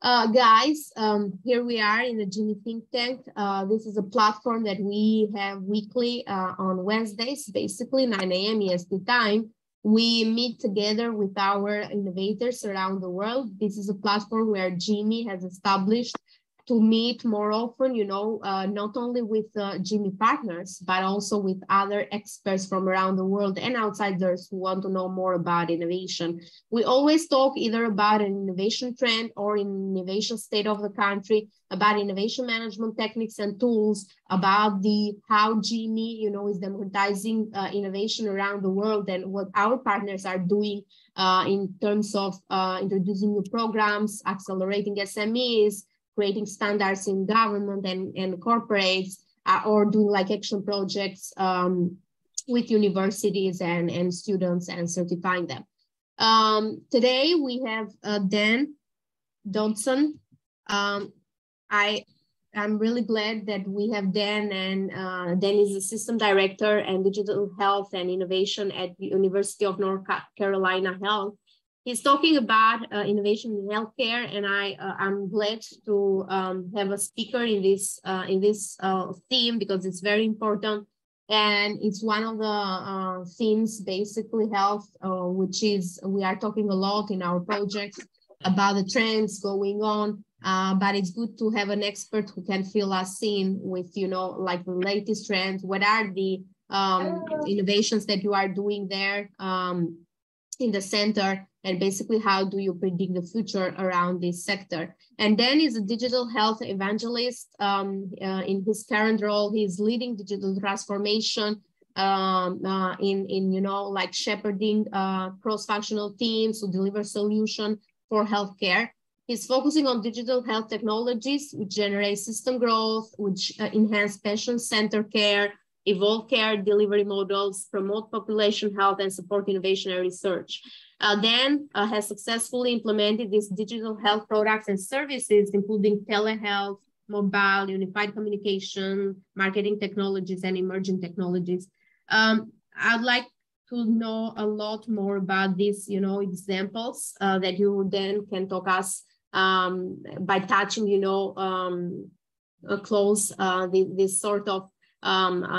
Here we are in the GIMI think tank. This is a platform that we have weekly on Wednesdays, basically 9 a.m. EST time. We meet together with our innovators around the world. This is a platform where GIMI has established to meet more often, not only with GIMI partners, but also with other experts from around the world and outsiders who want to know more about innovation. We always talk either about an innovation trend or an innovation state of the country, about innovation management techniques and tools, about how GIMI, is democratizing innovation around the world and what our partners are doing in terms of introducing new programs, accelerating SMEs, creating standards in government and corporates, or doing like action projects with universities and students and certifying them. Today we have Dan Dodson. I'm really glad that we have Dan, and Dan is the System Director and Digital Health and Innovation at the University of North Carolina Health. He's talking about innovation in healthcare, and I'm glad to have a speaker in this theme because it's very important, and it's one of the themes, basically health, which is we are talking a lot in our projects about the trends going on, but it's good to have an expert who can fill us in with like the latest trends. What are the innovations that you are doing there in the center? And basically, how do you predict the future around this sector? And Dan is a digital health evangelist. In his current role, he's leading digital transformation in like shepherding cross-functional teams to deliver solutions for healthcare. He's focusing on digital health technologies, which generate system growth, which enhance patient-centered care, evolve care delivery models, promote population health, and support innovation and research. Dan has successfully implemented these digital health products and services, including telehealth, mobile, unified communication, marketing technologies, and emerging technologies. I'd like to know a lot more about these, examples that you then can talk us by touching, close this sort of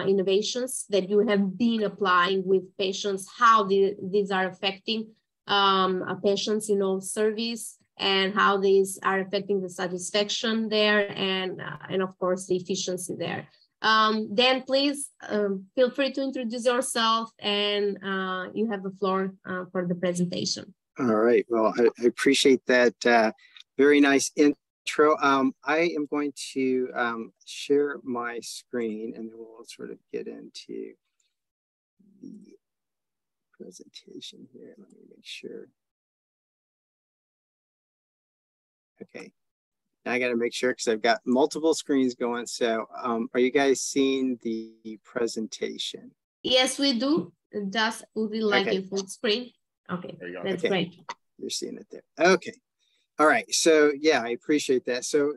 innovations that you have been applying with patients, how these are affecting patients, service, and how these are affecting the satisfaction there, and of course the efficiency there. Dan, please feel free to introduce yourself, and you have the floor for the presentation. All right. Well, I appreciate that very nice intro. I am going to share my screen, and then we'll sort of get into the presentation here. Let me make sure. Okay. Now I got to make sure because I've got multiple screens going. So are you guys seeing the presentation? Yes, we do. Just would be like okay. a full screen. Okay, there you go. That's okay. Great. You're seeing it there. Okay. All right. So yeah, I appreciate that. So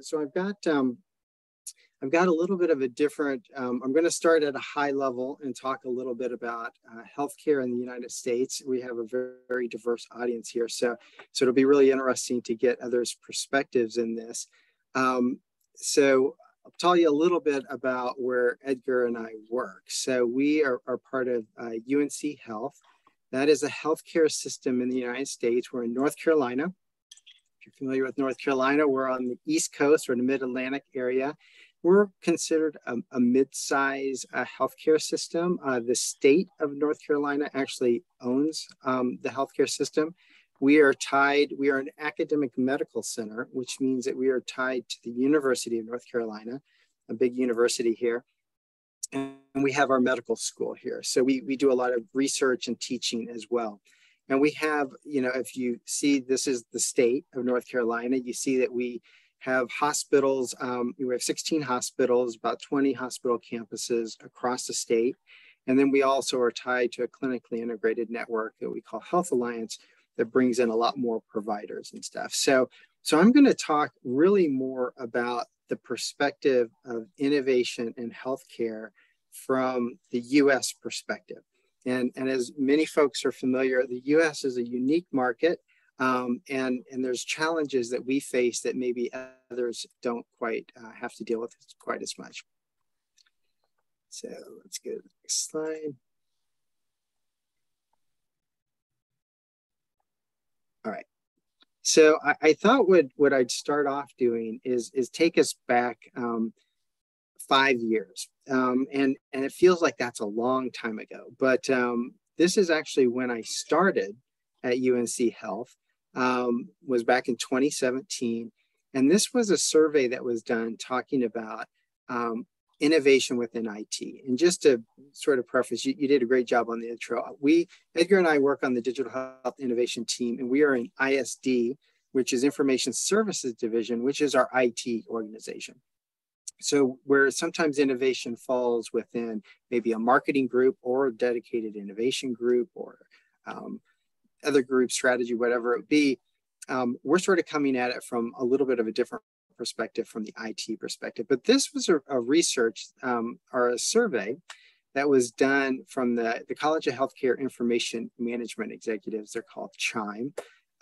I've got a little bit of a different, I'm going to start at a high level and talk a little bit about healthcare in the United States. We have a very, very diverse audience here. So it'll be really interesting to get others' perspectives in this. So I'll tell you a little bit about where Edgar and I work. So we are part of UNC Health. That is a healthcare system in the United States. We're in North Carolina. If you're familiar with North Carolina, we're on the East Coast or the Mid-Atlantic area. We're considered a mid-size healthcare system. The state of North Carolina actually owns the healthcare system. We are an academic medical center, which means that we are tied to the University of North Carolina, a big university here. And we have our medical school here. So we do a lot of research and teaching as well. And we have, if you see, this is the state of North Carolina, you see that we have hospitals. We have 16 hospitals, about 20 hospital campuses across the state. And then we also are tied to a clinically integrated network that we call Health Alliance that brings in a lot more providers and stuff. So I'm going to talk really more about the perspective of innovation in healthcare from the US perspective. And as many folks are familiar, the US is a unique market. And there's challenges that we face that maybe others don't quite have to deal with quite as much. So let's go to the next slide. All right. So I thought what I'd start off doing is take us back 5 years. And it feels like that's a long time ago, but this is actually when I started at UNC Health, was back in 2017. And this was a survey that was done talking about innovation within IT. And just to sort of preface, you did a great job on the intro. Edgar and I work on the digital health innovation team, and we are in ISD, which is Information Services Division, which is our IT organization. So where sometimes innovation falls within maybe a marketing group or a dedicated innovation group or other group strategy, whatever it be, we're sort of coming at it from a little bit of a different perspective, from the IT perspective. But this was a research or a survey that was done from the College of Healthcare Information Management Executives. They're called CHIME.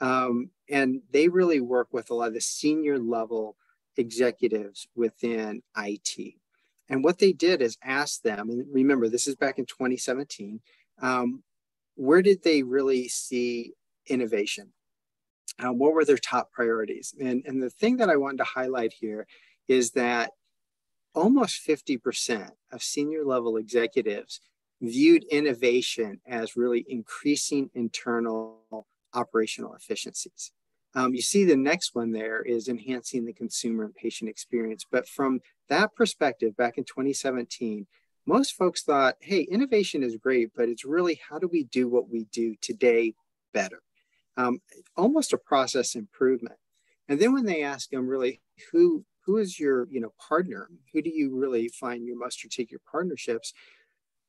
And they really work with a lot of the senior level executives within IT. And what they did is ask them, and remember, this is back in 2017, where did they really see innovation? What were their top priorities? And the thing that I wanted to highlight here is that almost 50% of senior level executives viewed innovation as really increasing internal operational efficiencies. You see the next one there is enhancing the consumer and patient experience. But from that perspective, back in 2017, most folks thought, hey, innovation is great, but it's really how do we do what we do today better? Almost a process improvement. And then when they ask them really, who is your partner? Who do you really find your most strategic partnerships?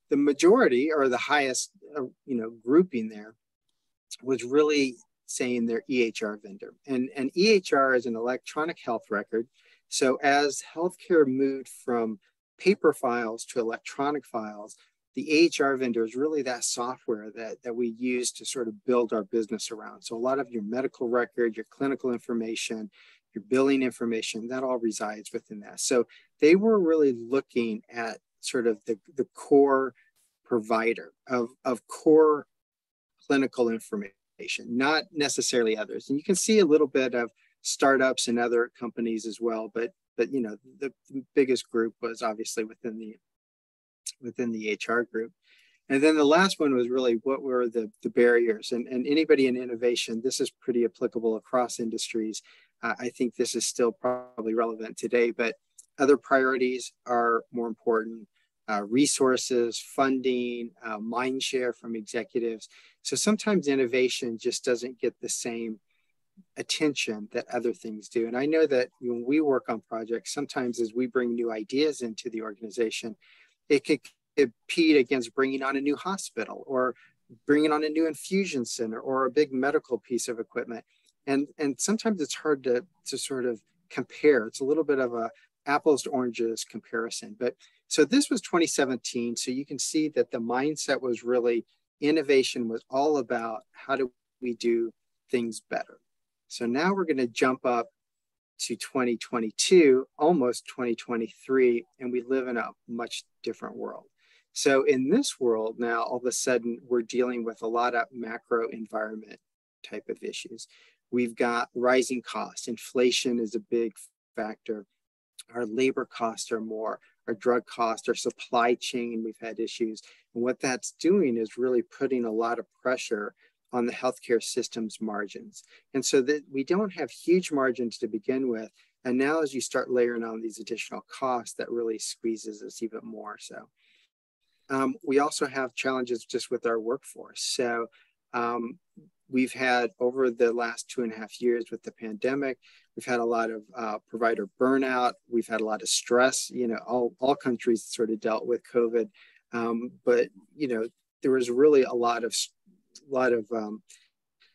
The majority, or the highest grouping there, was really saying their EHR vendor. And EHR is an electronic health record. So as healthcare moved from paper files to electronic files, the EHR vendor is really that software that we use to sort of build our business around. So a lot of your medical record, your clinical information, your billing information, that all resides within that. So they were really looking at sort of the core provider of core clinical information, not necessarily others. And you can see a little bit of startups and other companies as well, but the biggest group was obviously within the HR group. And then the last one was really what were the barriers, and anybody in innovation, this is pretty applicable across industries. I think this is still probably relevant today, but other priorities are more important. Resources, funding, mind share from executives. So sometimes innovation just doesn't get the same attention that other things do. And I know that when we work on projects, sometimes as we bring new ideas into the organization, it could compete against bringing on a new hospital or bringing on a new infusion center or a big medical piece of equipment. And sometimes it's hard to sort of compare. It's a little bit of a apples to oranges comparison. But so this was 2017. So you can see that the mindset was really innovation was all about how do we do things better. So now we're going to jump up to 2022, almost 2023, and we live in a much different world. So in this world now, all of a sudden, we're dealing with a lot of macro environment type of issues. We've got rising costs. Inflation is a big factor. Our labor costs are more, our drug costs, our supply chain, we've had issues. And what that's doing is really putting a lot of pressure on the healthcare system's margins. And so that we don't have huge margins to begin with. And now as you start layering on these additional costs, that really squeezes us even more so. We also have challenges just with our workforce. So we've had over the last 2.5 years with the pandemic, we've had a lot of provider burnout. We've had a lot of stress. All countries sort of dealt with COVID, but there was really a lot of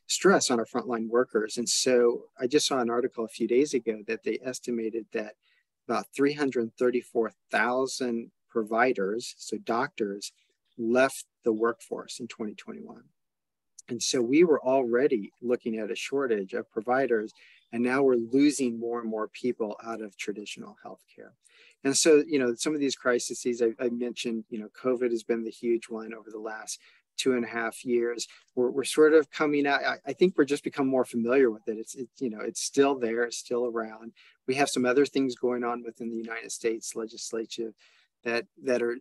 stress on our frontline workers. And so I just saw an article a few days ago that they estimated that about 334,000 providers, so doctors, left the workforce in 2021. And so we were already looking at a shortage of providers, and now we're losing more and more people out of traditional healthcare. And so, some of these crises I mentioned, COVID has been the huge one over the last 2.5 years. We're sort of coming out. I think we're just become more familiar with it. It's still there, it's still around. We have some other things going on within the United States legislature that are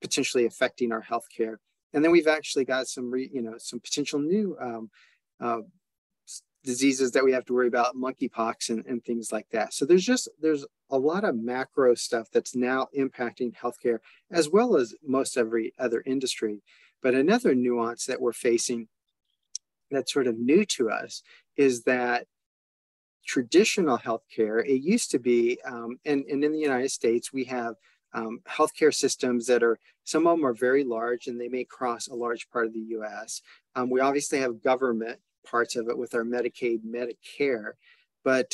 potentially affecting our healthcare. And then we've actually got some potential new diseases that we have to worry about, monkeypox and things like that. So there's a lot of macro stuff that's now impacting healthcare, as well as most every other industry. But another nuance that we're facing that's sort of new to us is that traditional healthcare, it used to be, and in the United States, we have healthcare systems that some of them are very large, and they may cross a large part of the US. We obviously have government parts of it with our Medicaid, Medicare, but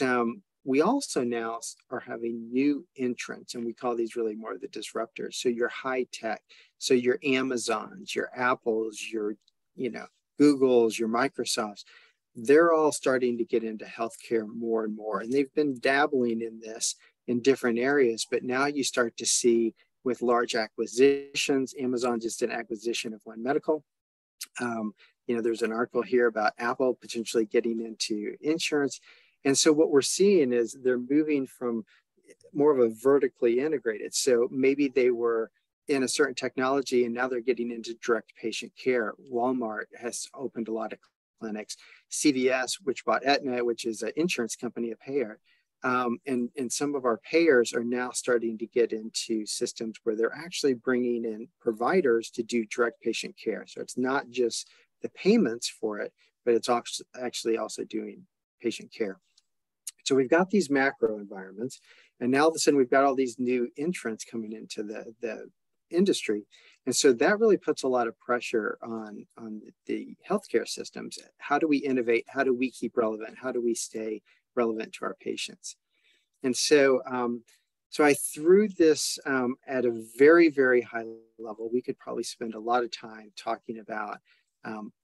we also now are having new entrants, and we call these really more the disruptors. So your high tech, so your Amazons, your Apples, your Googles, your Microsofts, they're all starting to get into healthcare more and more, and they've been dabbling in this in different areas, but now you start to see with large acquisitions. Amazon just did an acquisition of One Medical. There's an article here about Apple potentially getting into insurance. And so what we're seeing is they're moving from more of a vertically integrated. So maybe they were in a certain technology and now they're getting into direct patient care. Walmart has opened a lot of clinics. CVS, which bought Aetna, which is an insurance company, a payer. And some of our payers are now starting to get into systems where they're actually bringing in providers to do direct patient care. So it's not just the payments for it, but it's actually also doing patient care. So we've got these macro environments, and now all of a sudden we've got all these new entrants coming into the industry. And so that really puts a lot of pressure on the healthcare systems. How do we innovate? How do we keep relevant? How do we stay relevant to our patients? And so, I threw this at a very, very high level. We could probably spend a lot of time talking about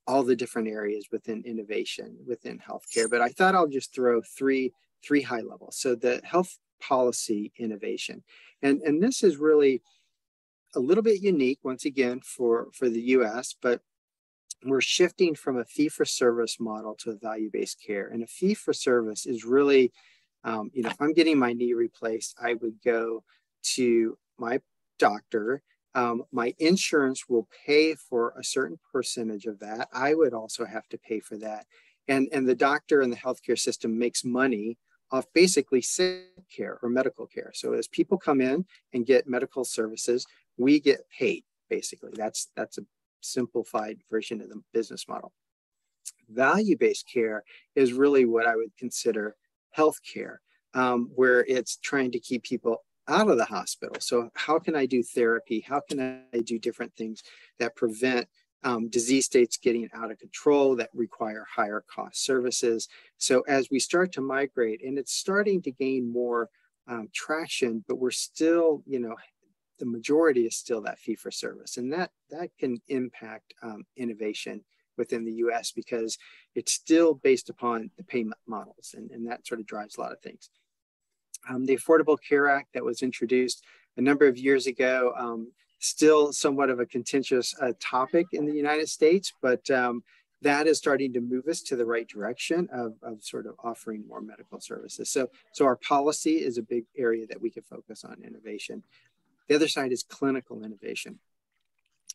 all the different areas within innovation within healthcare, but I thought I'll just throw three high levels. So the health policy innovation, and this is really a little bit unique once again for the US, but we're shifting from a fee-for-service model to a value-based care. And a fee-for-service is really, if I'm getting my knee replaced, I would go to my doctor. My insurance will pay for a certain percentage of that. I would also have to pay for that. And the doctor and the healthcare system makes money off basically sick care or medical care. So as people come in and get medical services, we get paid, basically. That's a simplified version of the business model. Value-based care is really what I would consider healthcare, where it's trying to keep people out of the hospital. So how can I do therapy? How can I do different things that prevent disease states getting out of control, that require higher cost services? So as we start to migrate, and it's starting to gain more traction, but we're still, the majority is still that fee for service. And that can impact innovation within the US because it's still based upon the payment models, and that sort of drives a lot of things. The Affordable Care Act that was introduced a number of years ago, still somewhat of a contentious topic in the United States, but that is starting to move us to the right direction of sort of offering more medical services. So our policy is a big area that we can focus on innovation. The other side is clinical innovation.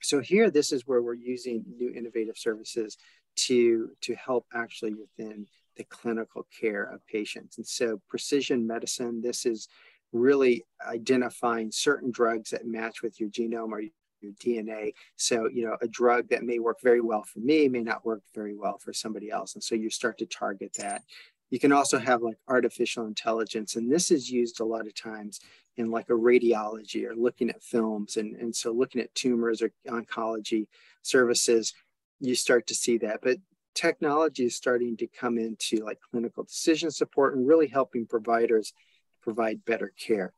So here, this is where we're using new innovative services to help actually within the clinical care of patients. And so precision medicine, this is really identifying certain drugs that match with your genome or your DNA. So, a drug that may work very well for me may not work very well for somebody else. And so you start to target that. You can also have like artificial intelligence, and this is used a lot of times in like a radiology or looking at films. And so looking at tumors or oncology services, you start to see that. But technology is starting to come into like clinical decision support and really helping providers provide better care.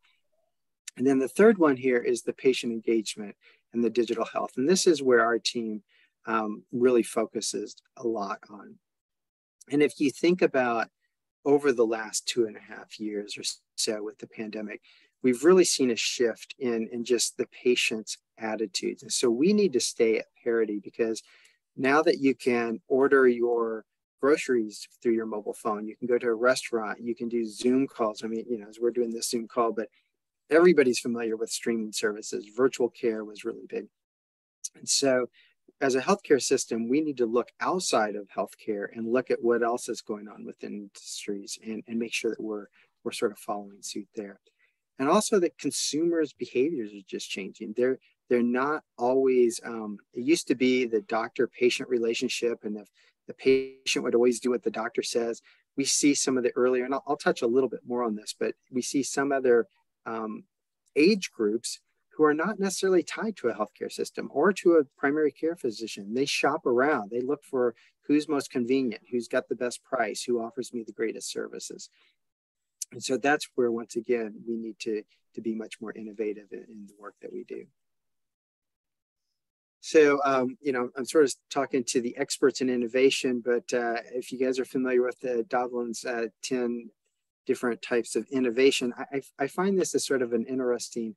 And then the third one here is the patient engagement and the digital health. And this is where our team really focuses a lot on. And if you think about over the last 2.5 years or so with the pandemic, we've really seen a shift in just the patient's attitudes. And so we need to stay at parity, because now that you can order your groceries through your mobile phone, you can go to a restaurant, you can do Zoom calls. I mean, as we're doing this Zoom call, but everybody's familiar with streaming services. Virtual care was really big. And so as a healthcare system, we need to look outside of healthcare and look at what else is going on within industries, and make sure that we're sort of following suit there. And also that consumers' behaviors are just changing. They're not always, it used to be the doctor-patient relationship, and if the patient would always do what the doctor says. We see some of the earlier, and I'll touch a little bit more on this, but we see some other age groups who are not necessarily tied to a healthcare system or to a primary care physician. They shop around, they look for who's most convenient, who's got the best price, who offers me the greatest services. And so that's where, once again, we need to be much more innovative in the work that we do. So, I'm sort of talking to the experts in innovation, but if you guys are familiar with the Dodson's 10 different types of innovation, I find this as sort of an interesting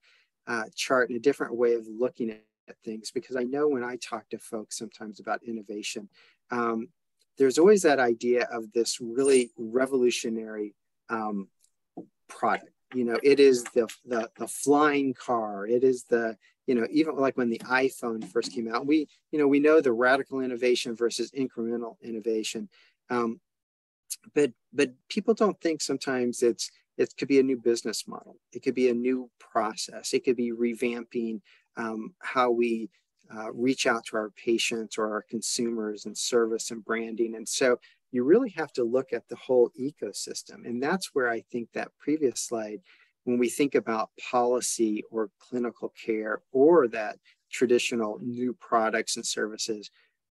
chart and a different way of looking at things, because I know when I talk to folks sometimes about innovation, there's always that idea of this really revolutionary product. It is the flying car. It is the, even like when the iPhone first came out, we know the radical innovation versus incremental innovation. But people don't think sometimes it could be a new business model. It could be a new process. It could be revamping how we reach out to our patients or our consumers, and service and branding. And so you really have to look at the whole ecosystem. And that's where I think that previous slide, when we think about policy or clinical care or that traditional new products and services,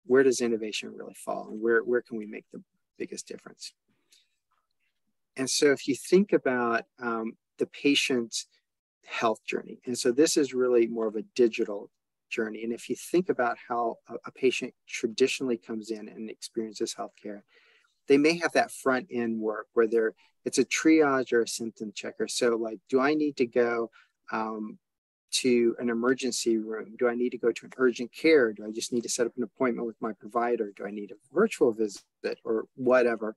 where does innovation really fall, and where can we make the biggest difference? And so if you think about the patient's health journey, and so this is really more of a digital journey. And if you think about how a patient traditionally comes in and experiences healthcare, they may have that front end work where it's a triage or a symptom checker. So like, do I need to go to an emergency room? Do I need to go to an urgent care? Do I just need to set up an appointment with my provider? Do I need a virtual visit or whatever?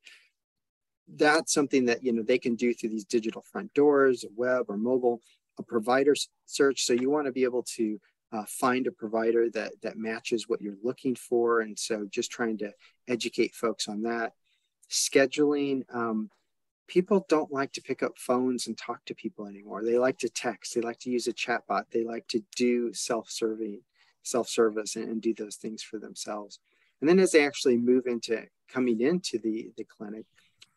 That's something that, they can do through these digital front doors, web or mobile, a provider search. So you want to be able to find a provider that matches what you're looking for. And so just trying to educate folks on that. Scheduling, people don't like to pick up phones and talk to people anymore. They like to text. They like to use a chatbot. They like to do self-service and do those things for themselves. And then as they actually move into coming into the clinic,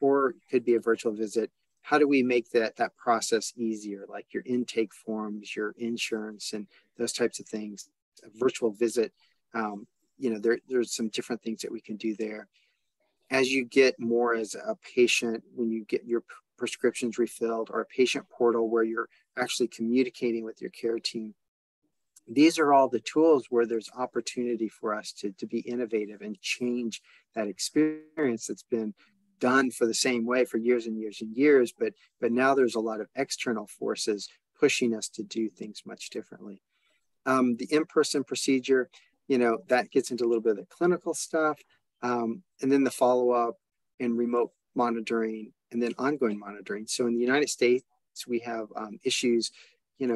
or it could be a virtual visit, how do we make that process easier? Like your intake forms, your insurance, and those types of things. A virtual visit, there's some different things that we can do there. As you get more as a patient, when you get your prescriptions refilled, or a patient portal where you're actually communicating with your care team, these are all the tools where there's opportunity for us to be innovative and change that experience that's been done for the same way for years and years and years, but now there's a lot of external forces pushing us to do things much differently. The in-person procedure, that gets into a little bit of the clinical stuff, and then the follow-up and remote monitoring, and then ongoing monitoring. So in the United States, we have issues,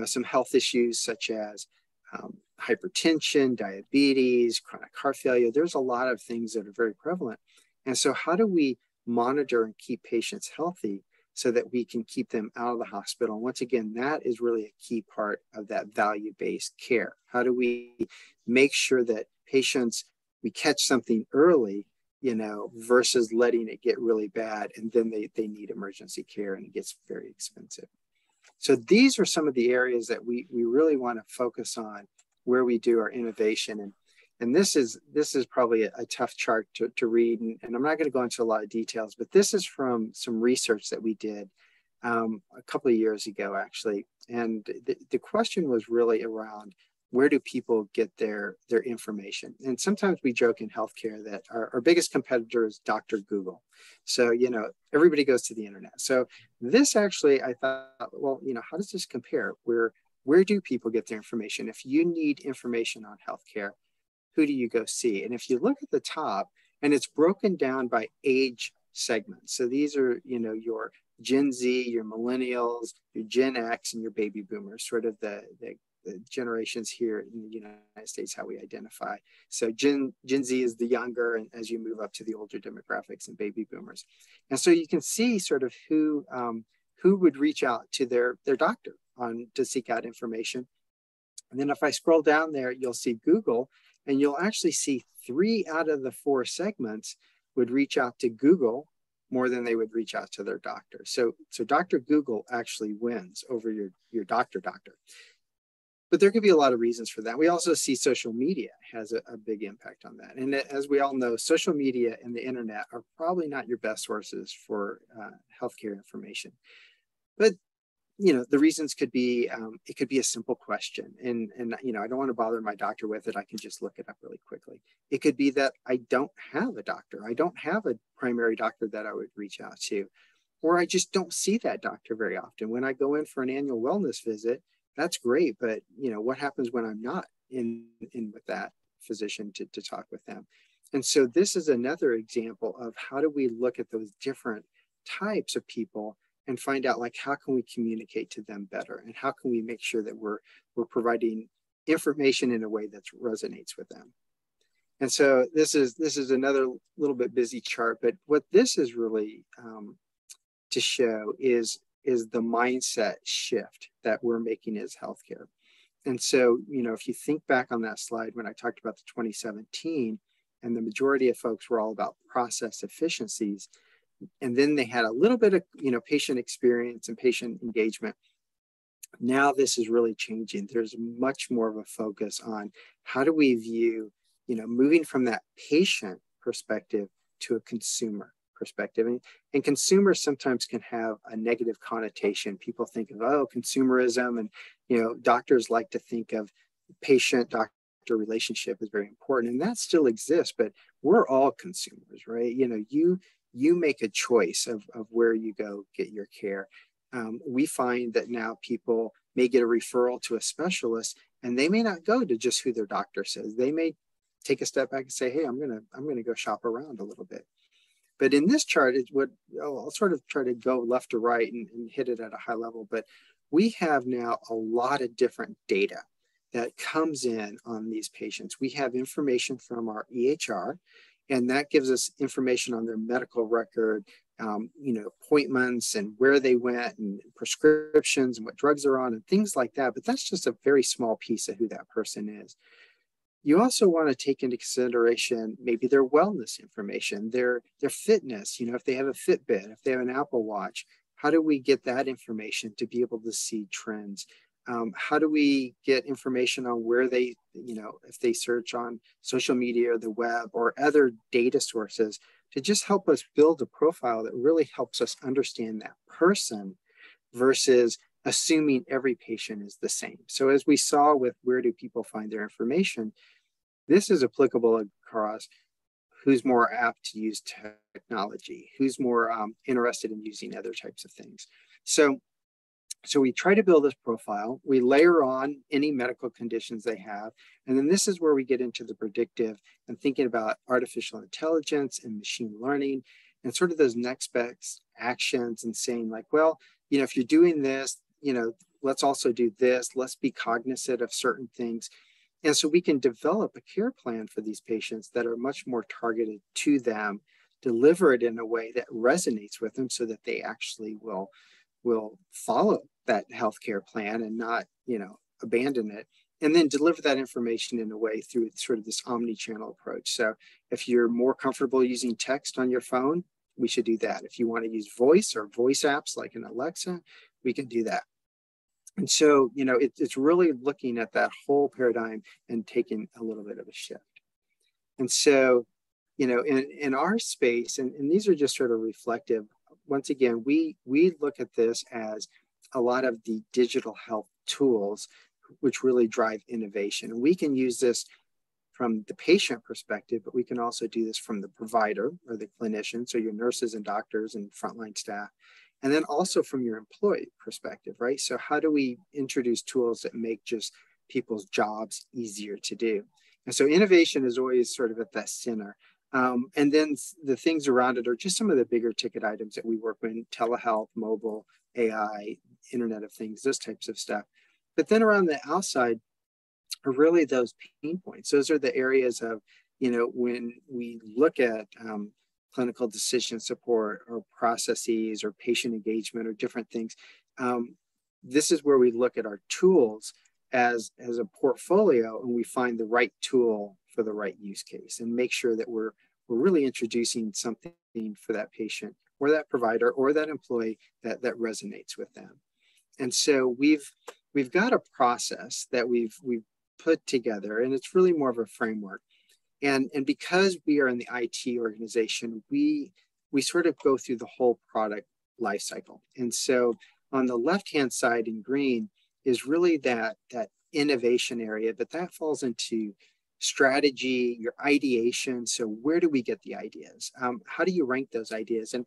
some health issues such as hypertension, diabetes, chronic heart failure. There's a lot of things that are very prevalent. And so how do we monitor and keep patients healthy so that we can keep them out of the hospital? And once again, that is really a key part of that value-based care. How do we make sure that patients, we catch something early, versus letting it get really bad and then they need emergency care and it gets very expensive. So these are some of the areas that we really want to focus on where we do our innovation. And this is probably a tough chart to read, and I'm not going to go into a lot of details, but this is from some research that we did a couple of years ago, actually. And the question was really around where do people get their information? And sometimes we joke in healthcare that our biggest competitor is Dr. Google. So, everybody goes to the internet. So this actually, I thought, well, how does this compare? Where do people get their information? If you need information on healthcare, who do you go see? And if you look at the top, and it's broken down by age segments. So these are, your Gen Z, your millennials, your Gen X, and your baby boomers, sort of the generations here in the United States, how we identify. So Gen Z is the younger, and as you move up to the older demographics and baby boomers. And so you can see sort of who would reach out to their doctor to seek out information. And then if I scroll down there, you'll see Google, and you'll actually see 3 out of the 4 segments would reach out to Google more than they would reach out to their doctor. So Dr. Google actually wins over your doctor. But there could be a lot of reasons for that. We also see social media has a big impact on that. And as we all know, social media and the internet are probably not your best sources for healthcare information. But the reasons could be, it could be a simple question. And I don't want to bother my doctor with it. I can just look it up really quickly. It could be that I don't have a doctor. I don't have a primary doctor that I would reach out to, or I just don't see that doctor very often. When I go in for an annual wellness visit, that's great. But, what happens when I'm not in with that physician to talk with them? And so this is another example of how do we look at those different types of people and find out, like, how can we communicate to them better? And how can we make sure that we're providing information in a way that resonates with them? And so this is another little bit busy chart, but what this is really to show is the mindset shift that we're making as healthcare. And so, if you think back on that slide when I talked about the 2017, and the majority of folks were all about process efficiencies, and then they had a little bit of, patient experience and patient engagement. Now this is really changing. There's much more of a focus on how do we view, moving from that patient perspective to a consumer perspective. And consumers sometimes can have a negative connotation. People think of, consumerism, and, doctors like to think of patient-doctor relationship is very important, and that still exists, but we're all consumers, right? You make a choice of where you go get your care. We find that now people may get a referral to a specialist, and they may not go to just who their doctor says. They may take a step back and say, hey, I'm gonna go shop around a little bit. But in this chart, I'll sort of try to go left to right and hit it at a high level. But we have now a lot of different data that comes in on these patients. We have information from our EHR, and that gives us information on their medical record, appointments and where they went and prescriptions and what drugs they're on and things like that. But that's just a very small piece of who that person is. You also want to take into consideration maybe their wellness information, their fitness, if they have a Fitbit, if they have an Apple Watch, how do we get that information to be able to see trends? How do we get information on where they, if they search on social media or the web or other data sources to just help us build a profile that really helps us understand that person versus assuming every patient is the same. So as we saw with where do people find their information, this is applicable across who's more apt to use technology, who's more interested in using other types of things. So we try to build this profile, we layer on any medical conditions they have, and then this is where we get into the predictive and thinking about artificial intelligence and machine learning and sort of those next best actions and saying like, well, if you're doing this, let's also do this, let's be cognizant of certain things. And so we can develop a care plan for these patients that are much more targeted to them, deliver it in a way that resonates with them so that they actually will follow that healthcare plan and not, abandon it, and then deliver that information in a way through sort of this omni-channel approach. So if you're more comfortable using text on your phone, we should do that. If you want to use voice or voice apps like an Alexa, we can do that. And so, it's really looking at that whole paradigm and taking a little bit of a shift. And so, in our space, and these are just sort of reflective, once again, we look at this as a lot of the digital health tools which really drive innovation. And we can use this from the patient perspective, but we can also do this from the provider or the clinician, so your nurses and doctors and frontline staff, and then also from your employee perspective, right? So how do we introduce tools that make just people's jobs easier to do? And so innovation is always sort of at that center. And then the things around it are just some of the bigger ticket items that we work with: telehealth, mobile, AI, Internet of Things, those types of stuff. But then around the outside are really those pain points. Those are the areas of, when we look at clinical decision support or processes or patient engagement or different things, this is where we look at our tools as a portfolio, and we find the right tool for the right use case and make sure that we're really introducing something for that patient or that provider or that employee that resonates with them. And so we've got a process that we've put together, and it's really more of a framework. And because we are in the IT organization, we sort of go through the whole product life cycle. And so on the left-hand side in green is really that innovation area, but that falls into strategy, your ideation. So where do we get the ideas? How do you rank those ideas? And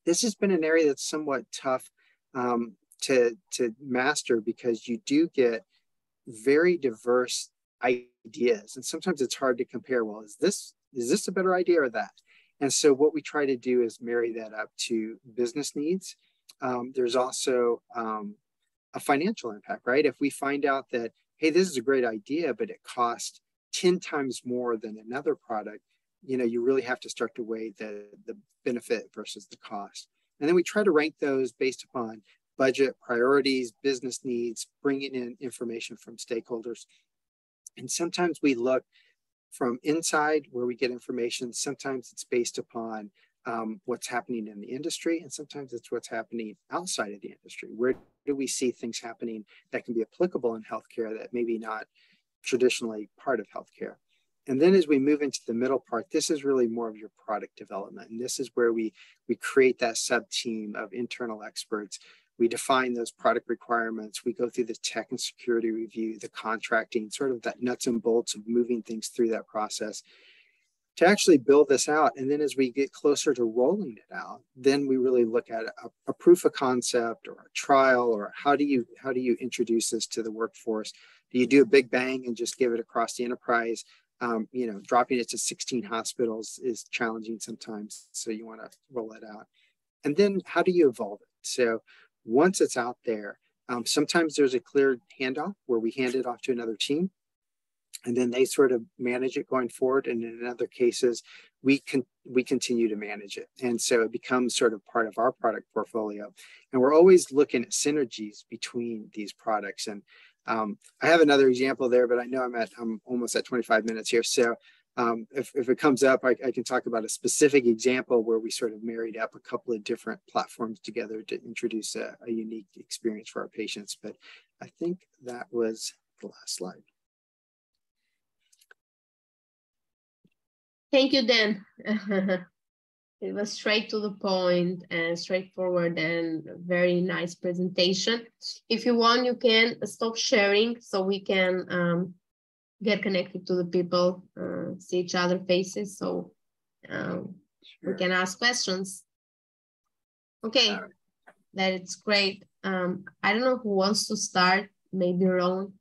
this has been an area that's somewhat tough to master, because you do get very diverse ideas, and sometimes it's hard to compare. Well, is this a better idea or that? And so what we try to do is marry that up to business needs. There's also a financial impact, right? If we find out that, hey, this is a great idea, but it costs 10 times more than another product, you really have to start to weigh the benefit versus the cost. And then we try to rank those based upon budget, priorities, business needs, bringing in information from stakeholders. And sometimes we look from inside where we get information. Sometimes it's based upon what's happening in the industry, and sometimes it's what's happening outside of the industry. Where do we see things happening that can be applicable in healthcare that maybe not traditionally part of healthcare? And then as we move into the middle part, this is really more of your product development. And this is where we create that sub-team of internal experts. We define those product requirements. We go through the tech and security review, the contracting, sort of that nuts and bolts of moving things through that process to actually build this out. And then as we get closer to rolling it out, then we really look at a proof of concept or a trial, or how do you introduce this to the workforce? Do you do a big bang and just give it across the enterprise? Dropping it to 16 hospitals is challenging sometimes, so you want to roll it out. And then how do you evolve it? So once it's out there, sometimes there's a clear handoff where we hand it off to another team, and then they sort of manage it going forward. And in other cases, we continue to manage it. And so it becomes sort of part of our product portfolio. And we're always looking at synergies between these products. And I have another example there, but I know I'm almost at 25 minutes here. So if it comes up, I can talk about a specific example where we sort of married up a couple of different platforms together to introduce a unique experience for our patients. But I think that was the last slide. Thank you, Dan. It was straight to the point and straightforward, and very nice presentation. If you want, you can stop sharing so we can get connected to the people, see each other's faces, so we can ask questions. Okay, that's great. I don't know who wants to start, maybe Ron,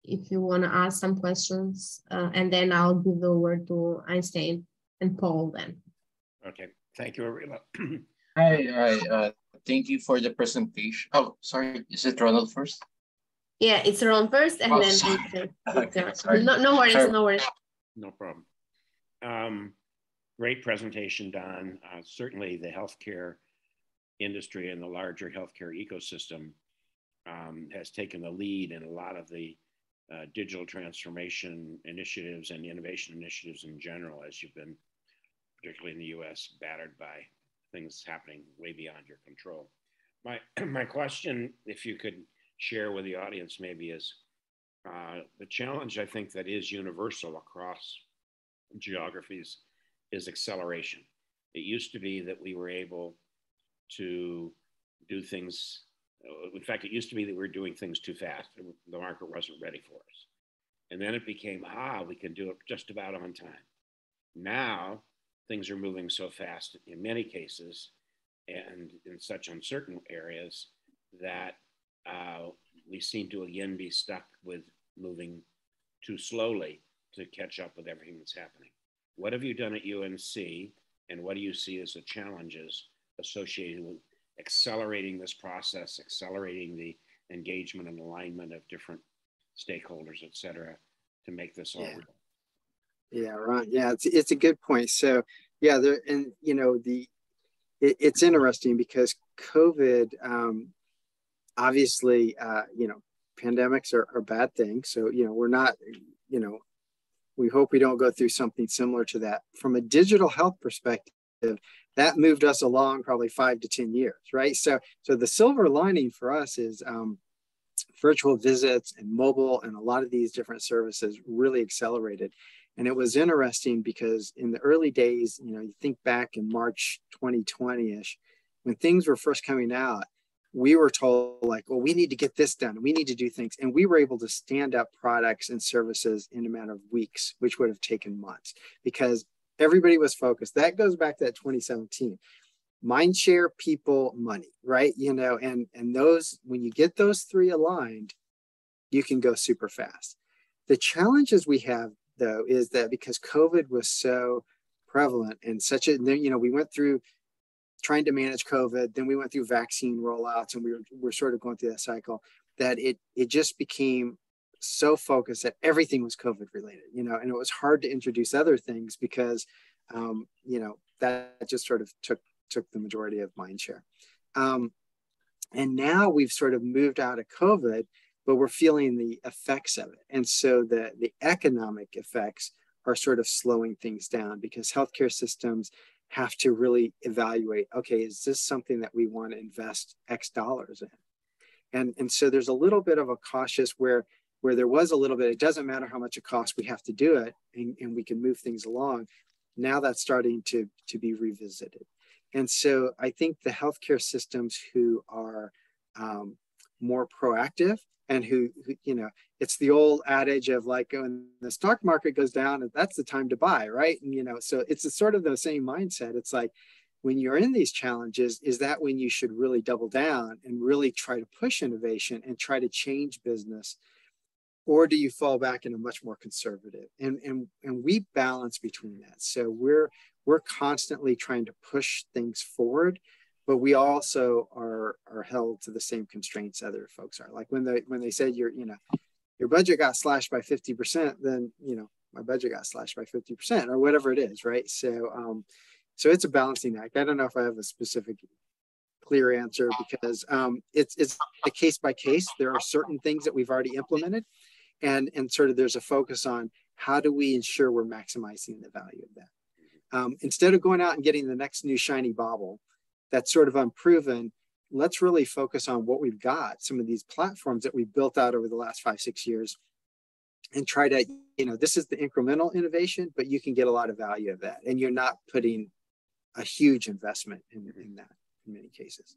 if you want to ask some questions, and then I'll give the word to Einstein and Paul then. Okay, thank you, Arila. Hi, thank you for the presentation. Oh, sorry, is it Ronald first? Yeah, it's Ron first, and then sorry. Okay, sorry. No worries, Sorry. no worries. No problem. Great presentation, Don. Certainly the healthcare industry and the larger healthcare ecosystem has taken the lead in a lot of the digital transformation initiatives and innovation initiatives in general, as you've been, particularly in the US, battered by things happening way beyond your control. My question, if you could share with the audience maybe, is the challenge I think that is universal across geographies is acceleration. It used to be that we were able to do things In fact, it used to be that we were doing things too fast. The market wasn't ready for us. And then it became, we can do it just about on time. Now, things are moving so fast in many cases and in such uncertain areas that we seem to again be stuck with moving too slowly to catch up with everything that's happening. What have you done at UNC, and what do you see as the challenges associated with accelerating this process, accelerating the engagement and alignment of different stakeholders, et cetera, to make this all real? Yeah, right. Yeah, it's a good point. So yeah, it's interesting because COVID, obviously, pandemics are bad things. So, we're not, we hope we don't go through something similar to that. From a digital health perspective, that moved us along probably 5 to 10 years, right? So the silver lining for us is virtual visits and mobile and a lot of these different services really accelerated. And it was interesting because in the early days, you think back in March 2020-ish, when things were first coming out, we were told like, well, we need to get this done. We need to do things. And we were able to stand up products and services in a matter of weeks, which would have taken months because everybody was focused. That goes back to that 2017. Mindshare, people, money, right? And those, when you get those three aligned, you can go super fast. The challenges we have though, is that because COVID was so prevalent and we went through trying to manage COVID, then we went through vaccine rollouts and we're sort of going through that cycle that it just became so focused that everything was COVID related, and it was hard to introduce other things because, that just sort of took the majority of mind share. And now we've sort of moved out of COVID, but we're feeling the effects of it. And so the economic effects are sort of slowing things down because healthcare systems have to really evaluate, okay, is this something that we want to invest X dollars in? And so there's a little bit of a cautious where there was a little bit, it doesn't matter how much it costs, we have to do it and we can move things along. Now that's starting to be revisited. And so I think the healthcare systems who are more proactive and who, it's the old adage of like when the stock market goes down, that's the time to buy, right? And, so it's sort of the same mindset. It's like when you're in these challenges, is that when you should really double down and really try to push innovation and try to change business? Or do you fall back in a much more conservative? And we balance between that. So we're constantly trying to push things forward, but we also are held to the same constraints other folks are. Like when they said your budget got slashed by 50%, then my budget got slashed by 50% or whatever it is, right? So so it's a balancing act. I don't know if I have a specific clear answer because it's a case by case. There are certain things that we've already implemented, and sort of there's a focus on how do we ensure we're maximizing the value of that. Instead of going out and getting the next new shiny bauble that's sort of unproven, let's really focus on what we've got, some of these platforms that we've built out over the last 5-6 years, and try to, this is the incremental innovation, but you can get a lot of value of that. And you're not putting a huge investment in that in many cases.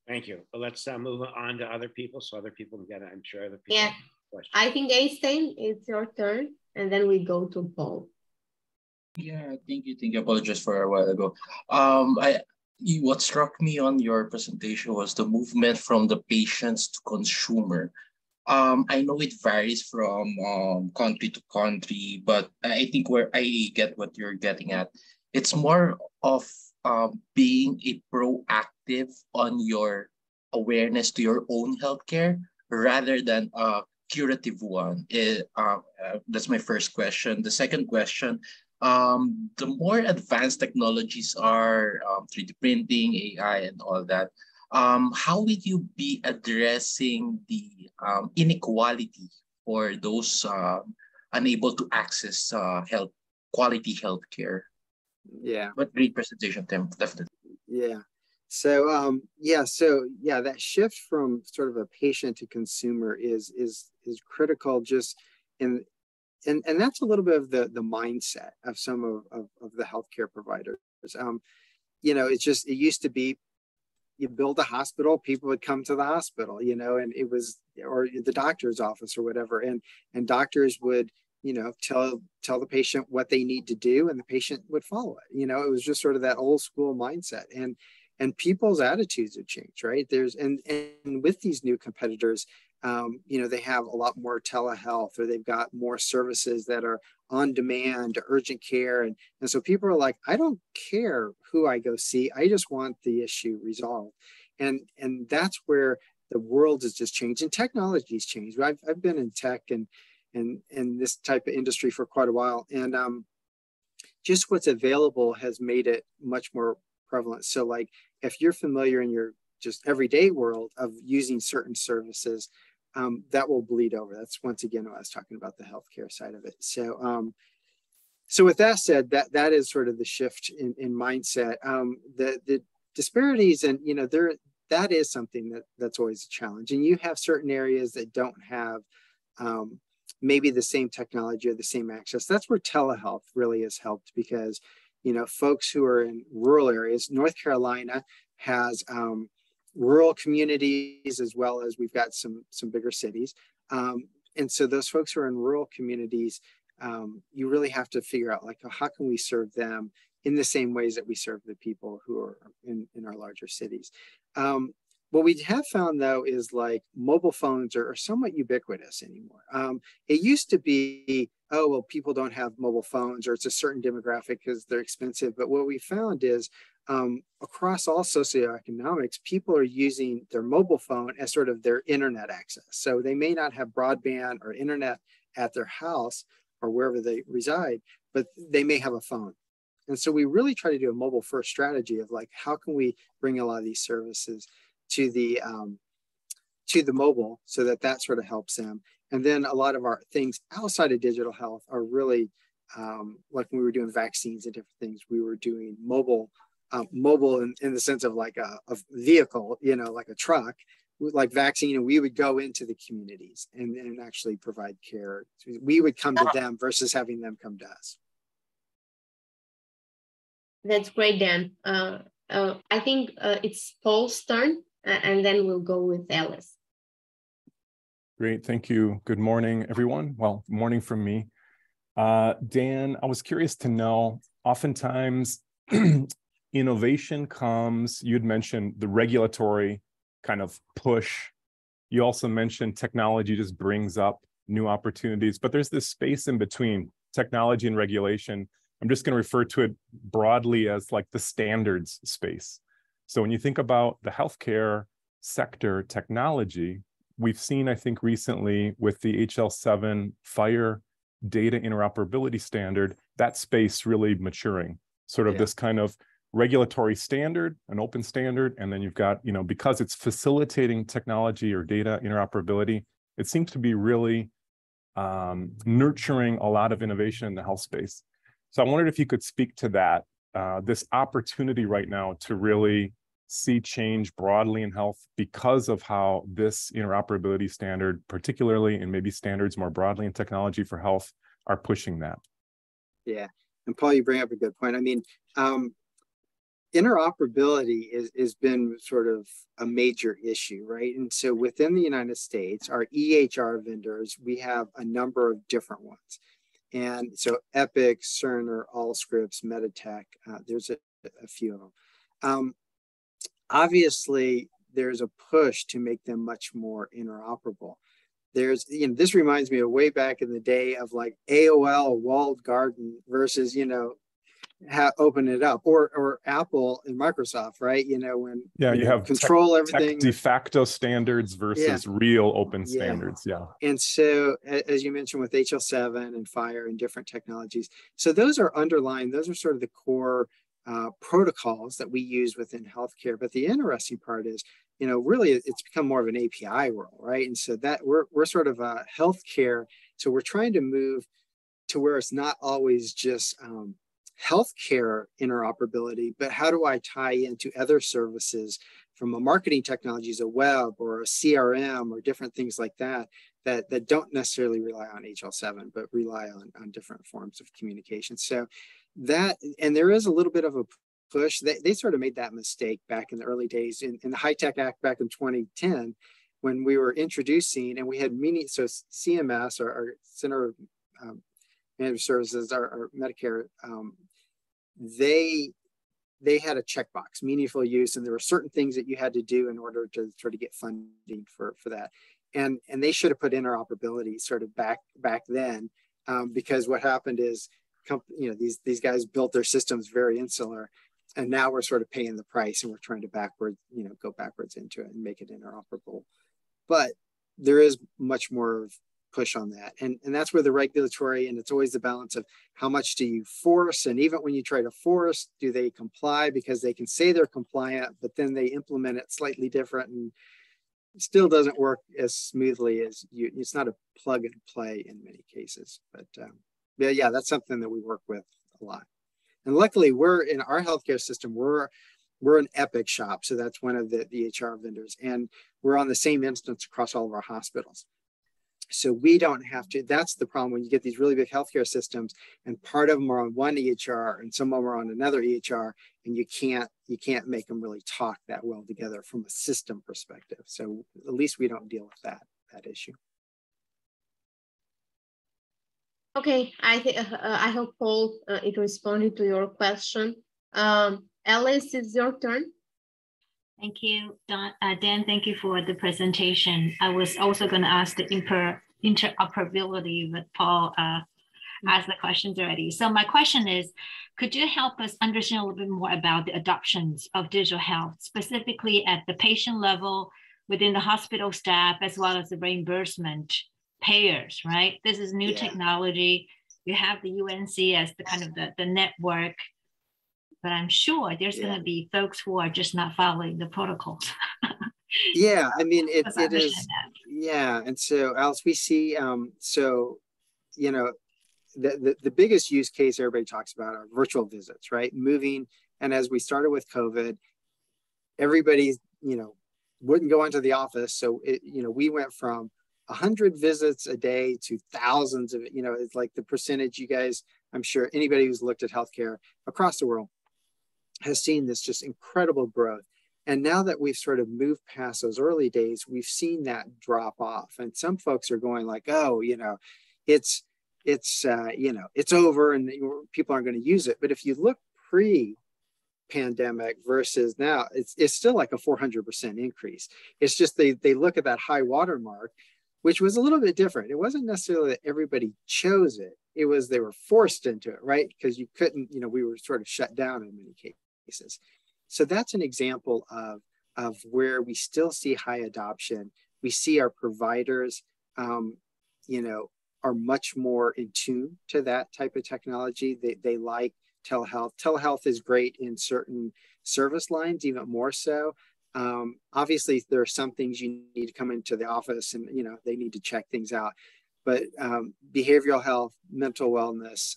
Thank you. Well, let's move on to other people so other people can get it. I'm sure other people have questions. I think Einstein, it's your turn, and then we go to Paul. Yeah, thank you. Apologize for a while ago. What struck me on your presentation was the movement from the patients to consumer. I know it varies from country to country, but I think where I get what you're getting at, it's more of being a proactive on your awareness to your own healthcare rather than a curative one. That's my first question. The second question, the more advanced technologies are 3D printing, AI, and all that, how will you be addressing the inequality for those unable to access quality healthcare? Yeah. But great presentation, Tim, definitely. Yeah. So that shift from sort of a patient to consumer is critical. Just and that's a little bit of the mindset of some of the healthcare providers. It's just, it used to be, you build a hospital, people would come to the hospital, you know, and it was, or the doctor's office or whatever. And doctors would, you know, tell the patient what they need to do, and the patient would follow it. You know, it was just sort of that old school mindset. And people's attitudes have changed, right? And with these new competitors, you know, they have a lot more telehealth, or they've got more services that are on demand, urgent care. And so people are like, I don't care who I go see. I just want the issue resolved. And that's where the world has just changed, and technology's changed. I've been in tech and this type of industry for quite a while. And just what's available has made it much more prevalent. So like, if you're familiar in your just everyday world of using certain services, that will bleed over. That's once again what I was talking about, the healthcare side of it. So so with that said, that is sort of the shift in mindset. The disparities, and you know, that is something that's always a challenge. And you have certain areas that don't have maybe the same technology or the same access. That's where telehealth really has helped, because you know, folks who are in rural areas, North Carolina has rural communities, as well as we've got some bigger cities. And so those folks who are in rural communities, you really have to figure out, like, how can we serve them in the same ways that we serve the people who are in our larger cities. What we have found, though, is like mobile phones are somewhat ubiquitous anymore. It used to be, oh, well, people don't have mobile phones, or it's a certain demographic because they're expensive. But what we found is across all socioeconomics, people are using their mobile phone as sort of their internet access. So they may not have broadband or internet at their house or wherever they reside, but they may have a phone. And so we really try to do a mobile first strategy of like, how can we bring a lot of these services to the mobile, so that sort of helps them. And then a lot of our things outside of digital health are really like when we were doing vaccines and different things, we were doing mobile in the sense of like a vehicle, you know, like a truck, like vaccine, and we would go into the communities and actually provide care. We would come to them versus having them come to us. That's great, Dan. I think it's Paul's turn, and then we'll go with Alice. Great, thank you. Good morning, everyone. Well, morning from me. Dan, I was curious to know, oftentimes innovation comes, you'd mentioned the regulatory kind of push. You also mentioned technology just brings up new opportunities, but there's this space in between technology and regulation. I'm just going to refer to it broadly as like the standards space. So when you think about the healthcare sector technology, we've seen, I think recently with the HL7 fire data interoperability standard, that space really maturing, sort of this kind of regulatory standard, an open standard, and then you've got, you know, because it's facilitating technology or data interoperability, it seems to be really nurturing a lot of innovation in the health space. So I wondered if you could speak to that, this opportunity right now to really see change broadly in health because of how this interoperability standard, particularly, and maybe standards more broadly in technology for health, are pushing that. Yeah, and Paul, you bring up a good point. I mean, interoperability has been sort of a major issue, right? And so within the United States, our EHR vendors, we have a number of different ones. And so Epic, Cerner, Allscripts, Meditech, there's a few of them. Obviously, there's a push to make them much more interoperable. There's, you know, this reminds me of way back in the day of like AOL walled garden versus, you know, open it up, or Apple and Microsoft, right? You know, when you have control everything, de facto standards versus real open standards. And so, as you mentioned with HL7 and Fire and different technologies, so those are underlying, those are sort of the core protocols that we use within healthcare. But the interesting part is, you know, really it's become more of an API world, right? And so that we're sort of a healthcare, so we're trying to move to where it's not always just healthcare interoperability, but how do I tie into other services from a marketing technologies, a web or a CRM or different things like that don't necessarily rely on HL7, but rely on different forms of communication. So that, and there is a little bit of a push. They sort of made that mistake back in the early days in the HITECH Act back in 2010, when we were introducing, and we had so CMS, our Center of Managed Services, our Medicare, they had a checkbox, meaningful use, and there were certain things that you had to do in order to sort of get funding for that. And they should have put interoperability sort of back then, because what happened is, these guys built their systems very insular, and now we're sort of paying the price, and we're trying to go backwards into it and make it interoperable. But there is much more push on that, and that's where the regulatory, and it's always the balance of how much do you force, and even when you try to force, do they comply? Because they can say they're compliant, but then they implement it slightly different, and it still doesn't work as smoothly as it's not a plug and play in many cases. But yeah, that's something that we work with a lot. And luckily, we're in our healthcare system, we're an Epic shop. So that's one of the EHR vendors. And we're on the same instance across all of our hospitals. So we don't have to, that's the problem when you get these really big healthcare systems, and part of them are on one EHR and some of them are on another EHR, and you can't make them really talk that well together from a system perspective. So at least we don't deal with that issue. Okay, I hope, Paul, it responded to your question. Alice, it's your turn. Thank you, Dan. Thank you for the presentation. I was also going to ask the interoperability, but Paul asked the questions already. So my question is, could you help us understand a little bit more about the adoptions of digital health, specifically at the patient level, within the hospital staff, as well as the reimbursement payers, right? This is new technology. You have the UNC as the kind of the network, but I'm sure there's going to be folks who are just not following the protocols. Yeah, I mean, it is. That. Yeah, and so Alice, we see, the biggest use case everybody talks about are virtual visits, right? Moving, and as we started with COVID, everybody, wouldn't go into the office. So, we went from 100 visits a day to thousands of, it's like the percentage you guys, I'm sure anybody who's looked at healthcare across the world has seen this just incredible growth. And now that we've sort of moved past those early days, we've seen that drop off. And some folks are going like, oh, it's over and people aren't going to use it. But if you look pre-pandemic versus now, it's still like a 400% increase. It's just they look at that high watermark, which was a little bit different. It wasn't necessarily that everybody chose it. It was they were forced into it, right? Because you couldn't, we were sort of shut down in many cases. So that's an example of where we still see high adoption. We see our providers, are much more in tune to that type of technology. They like telehealth. Telehealth is great in certain service lines, even more so. Obviously, there are some things you need to come into the office and, they need to check things out. But behavioral health, mental wellness,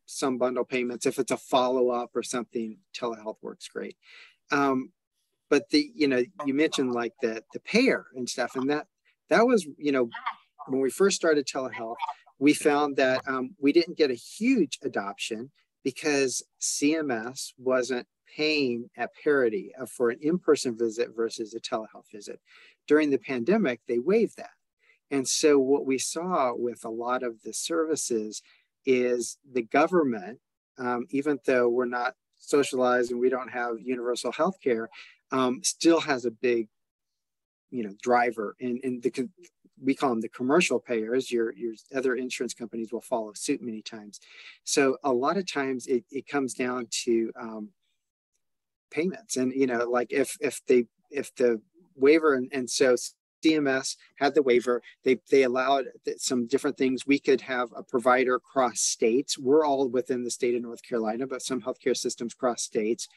some bundle payments, if it's a follow-up or something, telehealth works great. But you mentioned like the payer and stuff, and that was, when we first started telehealth, we found that we didn't get a huge adoption because CMS wasn't paying at parity for an in-person visit versus a telehealth visit. During the pandemic, they waived that. And so what we saw with a lot of the services is the government, even though we're not socialized and we don't have universal health care, still has a big, driver. And we call them the commercial payers. Your other insurance companies will follow suit many times. So a lot of times it comes down to payments. And, like if the waiver, and so CMS had the waiver, they allowed some different things. We could have a provider cross states. We're all within the state of North Carolina, but some healthcare systems cross states.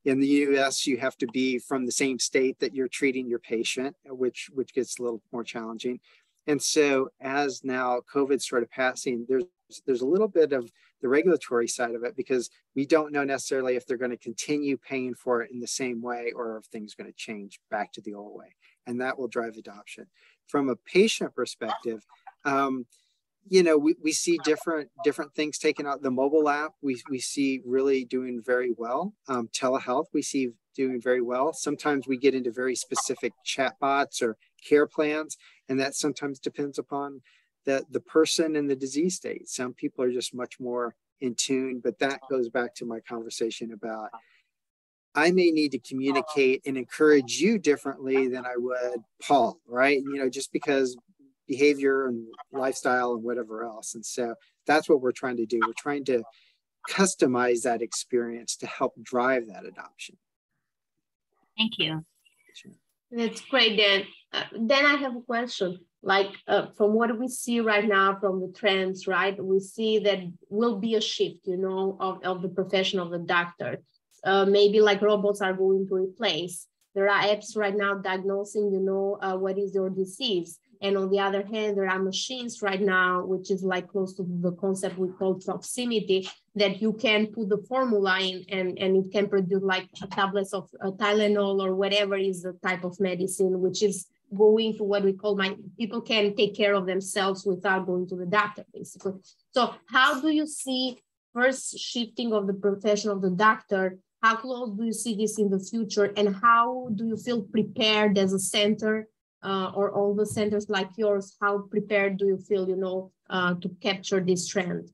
In the US, you have to be from the same state that you're treating your patient, which gets a little more challenging. And so as now COVID's sort of passing, there's a little bit of the regulatory side of it, because we don't know necessarily if they're going to continue paying for it in the same way or if things are going to change back to the old way. And that will drive adoption. From a patient perspective, you know, we see different things taken out. The mobile app, we see really doing very well. Telehealth, we see doing very well. Sometimes we get into very specific chatbots or care plans, and that sometimes depends upon the person and the disease state. Some people are just much more in tune, but that goes back to my conversation about I may need to communicate and encourage you differently than I would Paul, right? You know, just because behavior and lifestyle and whatever else. And so that's what we're trying to do. We're trying to customize that experience to help drive that adoption. Thank you. That's great, Dan. Then I have a question. Like from what we see right now from the trends, right? We see that will be a shift, you know, of the profession of the doctor. Maybe like robots are going to replace. There are apps right now diagnosing, you know, what is your disease. And on the other hand, there are machines right now, which is like close to the concept we call proximity, that you can put the formula in and it can produce like tablets of Tylenol or whatever is the type of medicine, which is going to what we call people can take care of themselves without going to the doctor, basically. So how do you see first shifting of the profession of the doctor? How close do you see this in the future? And how do you feel prepared as a center or all the centers like yours? How prepared do you feel, you know, to capture this trend?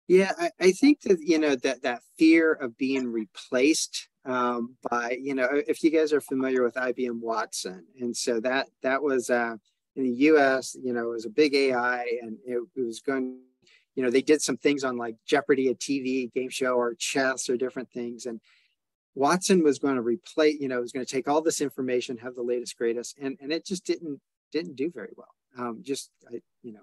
Yeah, I think that, you know, that fear of being replaced by, you know, if you guys are familiar with IBM Watson. And so that was in the US, you know, it was a big AI and it was going, you know, they did some things on like Jeopardy, a TV game show, or chess or different things. And Watson was going to replace, you know, it was going to take all this information, have the latest, greatest, and it just didn't do very well. You know,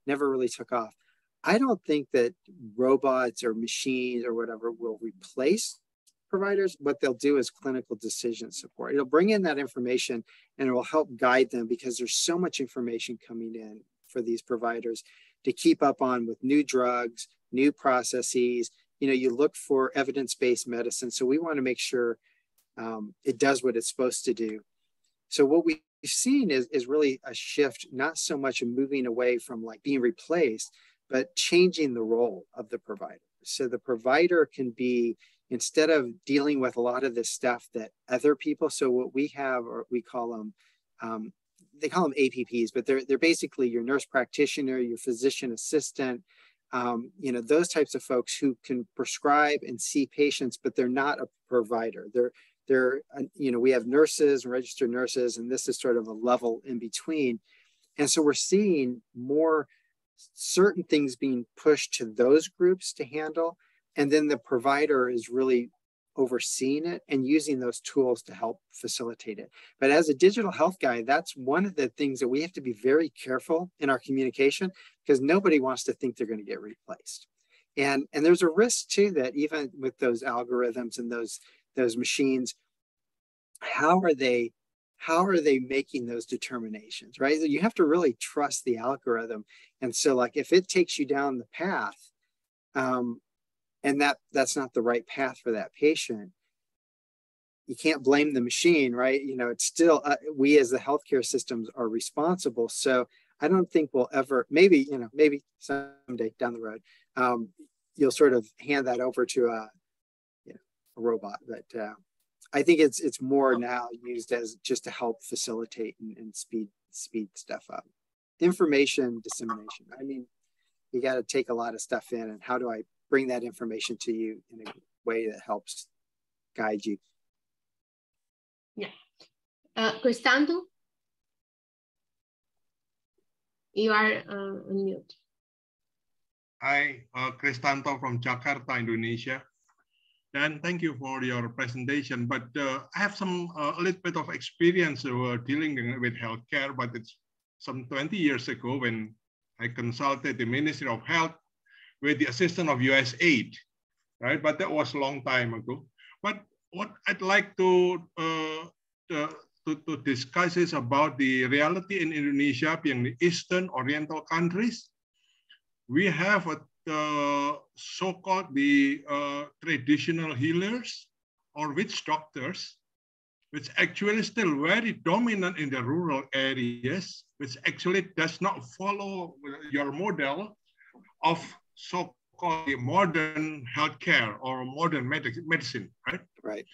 never really took off. I don't think that robots or machines or whatever will replace providers. What they'll do is clinical decision support. It'll bring in that information and it will help guide them because there's so much information coming in for these providers to keep up on with new drugs, new processes. You know, you look for evidence-based medicine. So we want to make sure it does what it's supposed to do. So what we've seen is really a shift, not so much in moving away from like being replaced, but changing the role of the provider. So the provider can be, instead of dealing with a lot of this stuff that other people, so what we have, or we call them, they call them APPs, but they're basically your nurse practitioner, your physician assistant, you know, those types of folks who can prescribe and see patients, but they're not a provider. They're you know, we have nurses and registered nurses, and this is sort of a level in between. And so we're seeing more certain things being pushed to those groups to handle. And then the provider is really overseeing it and using those tools to help facilitate it. But as a digital health guy, that's one of the things that we have to be very careful in our communication, because nobody wants to think they're going to get replaced. And there's a risk too that even with those algorithms and those machines, how are they making those determinations, right? You have to really trust the algorithm. And so like if it takes you down the path, and that's not the right path for that patient, you can't blame the machine, right? You know, it's still, we as the healthcare systems are responsible. So I don't think we'll ever, maybe someday down the road, you'll sort of hand that over to a robot. But I think it's more now used as just to help facilitate and speed stuff up. Information dissemination. I mean, you got to take a lot of stuff in, and how do I bring that information to you in a way that helps guide you? Yeah. Cristanto, you are on mute. Hi, Cristanto from Jakarta, Indonesia. Dan, thank you for your presentation. But I have a little bit of experience dealing with healthcare, but it's some 20 years ago when I consulted the Ministry of Health with the assistance of USAID, right? But that was a long time ago. But what I'd like to discuss is about the reality in Indonesia, being the Eastern Oriental countries. We have so-called the traditional healers or witch doctors, which actually still very dominant in the rural areas. which actually does not follow your model of so-called modern healthcare or modern medicine, right? Right.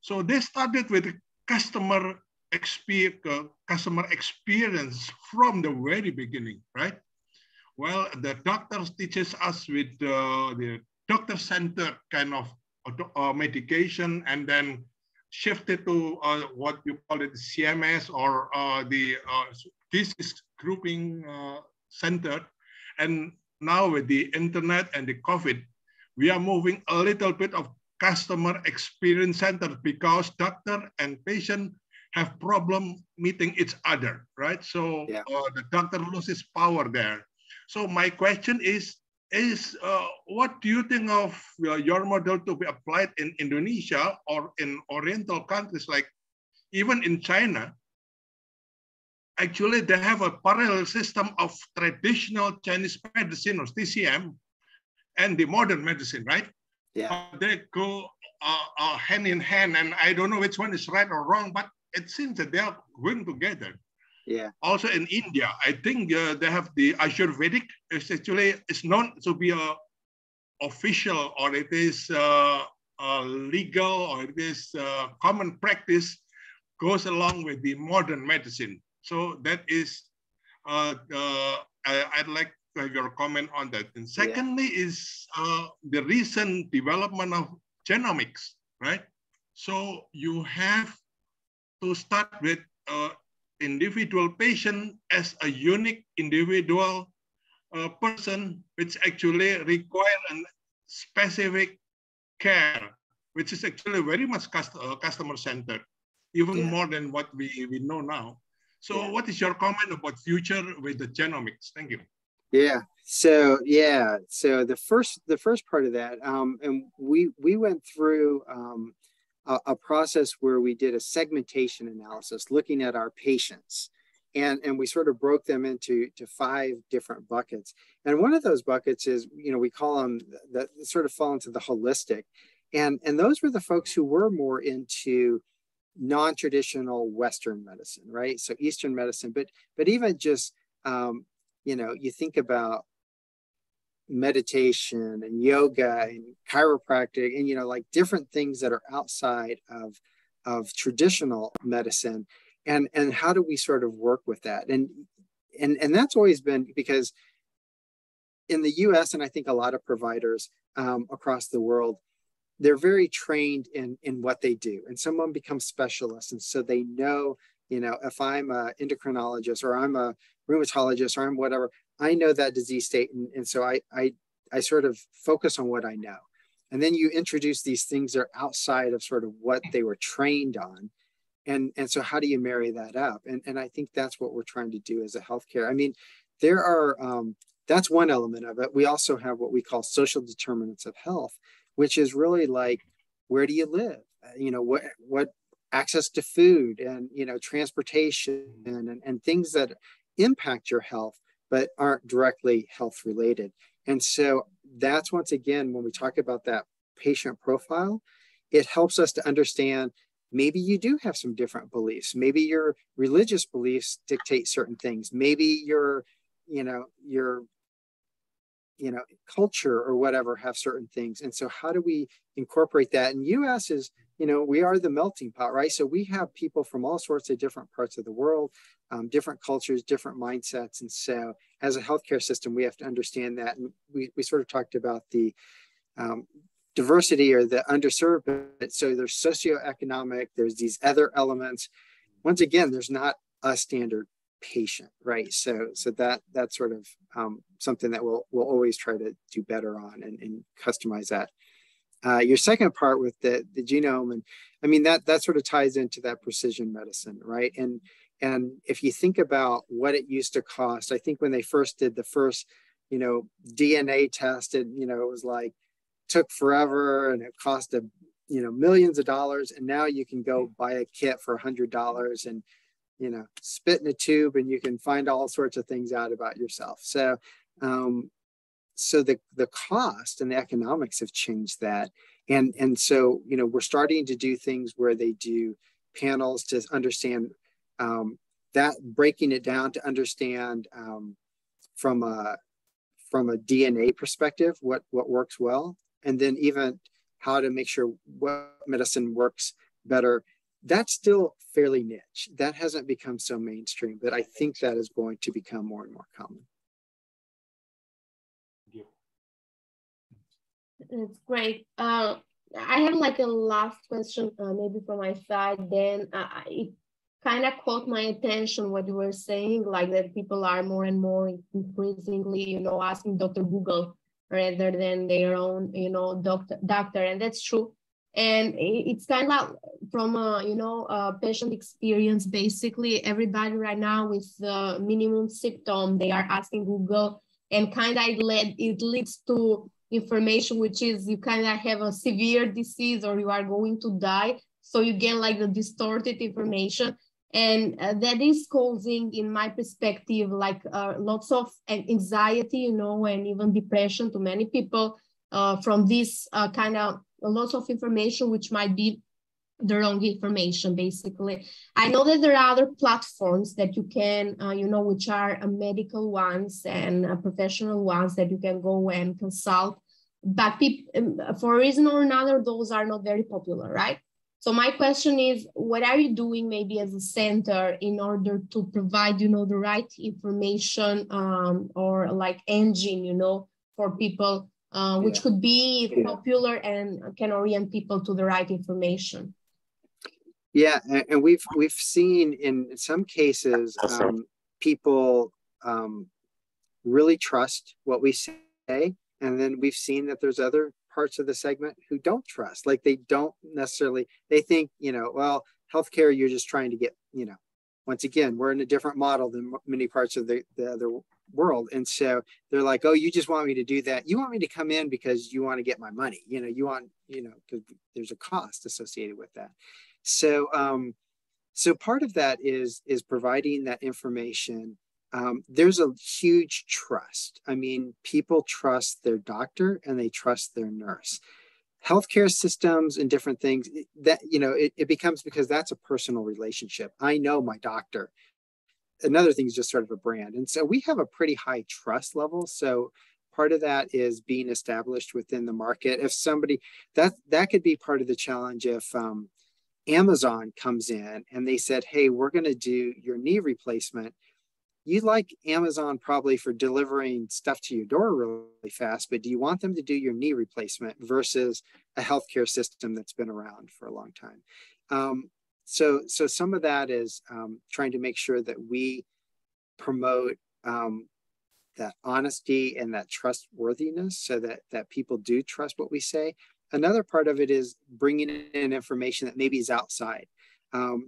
So they started with customer experience from the very beginning, right? Well, the doctors teaches us with the doctor-centered kind of medication, and then shifted to what you call it CMS, or the disease grouping centered. And now with the internet and the COVID, we are moving a little bit of customer experience centered, because doctor and patient have problem meeting each other, right? So yeah. The doctor loses power there. So my question is what do you think of your model to be applied in Indonesia or in Oriental countries, like even in China? Actually, they have a parallel system of traditional Chinese medicine, or TCM, and the modern medicine, right? Yeah. They go hand in hand, and I don't know which one is right or wrong, but it seems that they are going together. Yeah. Also in India, I think they have the Ayurvedic. It's known to be a official, or it is legal, or it is common practice, goes along with the modern medicine. So that is, I'd like to have your comment on that. And secondly is the recent development of genomics, right? So you have to start with individual patient as a unique individual person, which actually require a specific care, which is actually very much customer-centered, even more than what we know now. So what is your comment about future with the genomics? Thank you. Yeah. So so the first part of that, and we went through a process where we did a segmentation analysis, looking at our patients, and we sort of broke them into 5 different buckets. And one of those buckets is, we call them that sort of fall into the holistic, and those were the folks who were more into non-traditional Western medicine, right? So Eastern medicine, but even just you think about meditation and yoga and chiropractic, and like different things that are outside of traditional medicine, and how do we sort of work with that? And that's always been, because in the US, and I think a lot of providers across the world, they're very trained in what they do, and someone becomes specialists, and so they know, if I'm an endocrinologist, or I'm a rheumatologist, or I'm whatever, I know that disease state, and so I sort of focus on what I know. And then you introduce these things that are outside of sort of what they were trained on, and so how do you marry that up? And I think that's what we're trying to do as a healthcare. I mean, there are that's one element of it. We also have what we call social determinants of health, which is really like, where do you live? What access to food, and transportation, and things that impact your health but aren't directly health related. And so that's, once again, when we talk about that patient profile, it helps us to understand, maybe you do have some different beliefs. Maybe your religious beliefs dictate certain things. Maybe your culture or whatever have certain things. And so how do we incorporate that? And US is, we are the melting pot, right? So we have people from all sorts of different parts of the world, different cultures, different mindsets. And so as a healthcare system, we have to understand that. And we sort of talked about the diversity or the underserved. But so there's socioeconomic, there's these other elements. Once again, there's not a standard patient, right? So that's sort of something that we'll always try to do better on, and customize that. Your second part with the genome, and I mean that sort of ties into that precision medicine, right? And if you think about what it used to cost, I think when they first did the first, DNA test, it was like, took forever, and it cost millions of dollars. And now you can go buy a kit for $100 and spit in a tube, and you can find all sorts of things out about yourself. So the cost and the economics have changed that. And so, we're starting to do things where they do panels to understand that breaking it down to understand from a DNA perspective what works well, and then even how to make sure what medicine works better. That's still fairly niche. That hasn't become so mainstream, but I think that is going to become more and more common. It's great. I have like a last question, maybe from my side. Then it kind of caught my attention what you were saying, like that people are more and more increasingly, asking Dr. Google rather than their own, doctor, and that's true. And it's kind of from a patient experience. Basically, everybody right now with the minimum symptom, they are asking Google, and kind of it leads to information which is you kind of have a severe disease or you are going to die. So you get like the distorted information. And that is causing, in my perspective, like lots of anxiety, and even depression to many people from this kind of lots of information, which might be the wrong information, basically. I know that there are other platforms that you can, which are medical ones and professional ones that you can go and consult. But for a reason or another, those are not very popular, right? So my question is, what are you doing maybe as a center in order to provide, the right information or like engine, for people, which could be popular and can orient people to the right information? Yeah, and we've seen in some cases people really trust what we say, and then we've seen that there's other parts of the segment who don't trust. Like they don't necessarily, they think, well, healthcare, you're just trying to get, once again, we're in a different model than many parts of the other world. And so they're like, oh, you just want me to do that. You want me to come in because you want to get my money. You want, because there's a cost associated with that. So, so part of that is providing that information. There's a huge trust. I mean, people trust their doctor and they trust their nurse. Healthcare systems and different things that, it becomes because that's a personal relationship. I know my doctor. Another thing is just sort of a brand. And so we have a pretty high trust level. So part of that is being established within the market. If somebody, that could be part of the challenge if, Amazon comes in and they said, hey, we're going to do your knee replacement. You'd like Amazon probably for delivering stuff to your door really fast, but do you want them to do your knee replacement versus a healthcare system that's been around for a long time? So some of that is trying to make sure that we promote that honesty and that trustworthiness so that people do trust what we say. Another part of it is bringing in information that maybe is outside.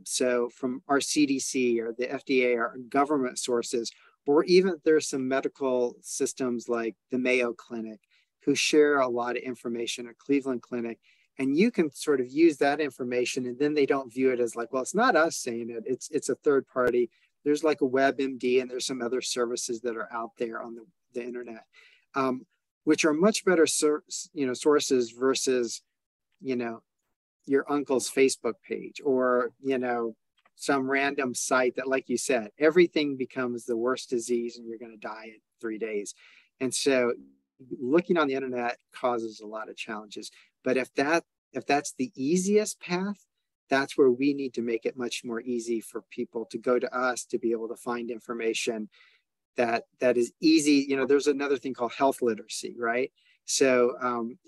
So from our CDC or the FDA or government sources, or even there's some medical systems like the Mayo Clinic who share a lot of information, or Cleveland Clinic, and you can sort of use that information and then they don't view it as like, well, it's not us saying it, it's a third party. There's like a WebMD and there's some other services that are out there on the internet. Which are much better, sources versus, your uncle's Facebook page or, some random site that, like you said, everything becomes the worst disease and you're going to die in 3 days. And so looking on the internet causes a lot of challenges. But if that's the easiest path, that's where we need to make it much more easy for people to go to us to be able to find information that is easy. There's another thing called health literacy, right? So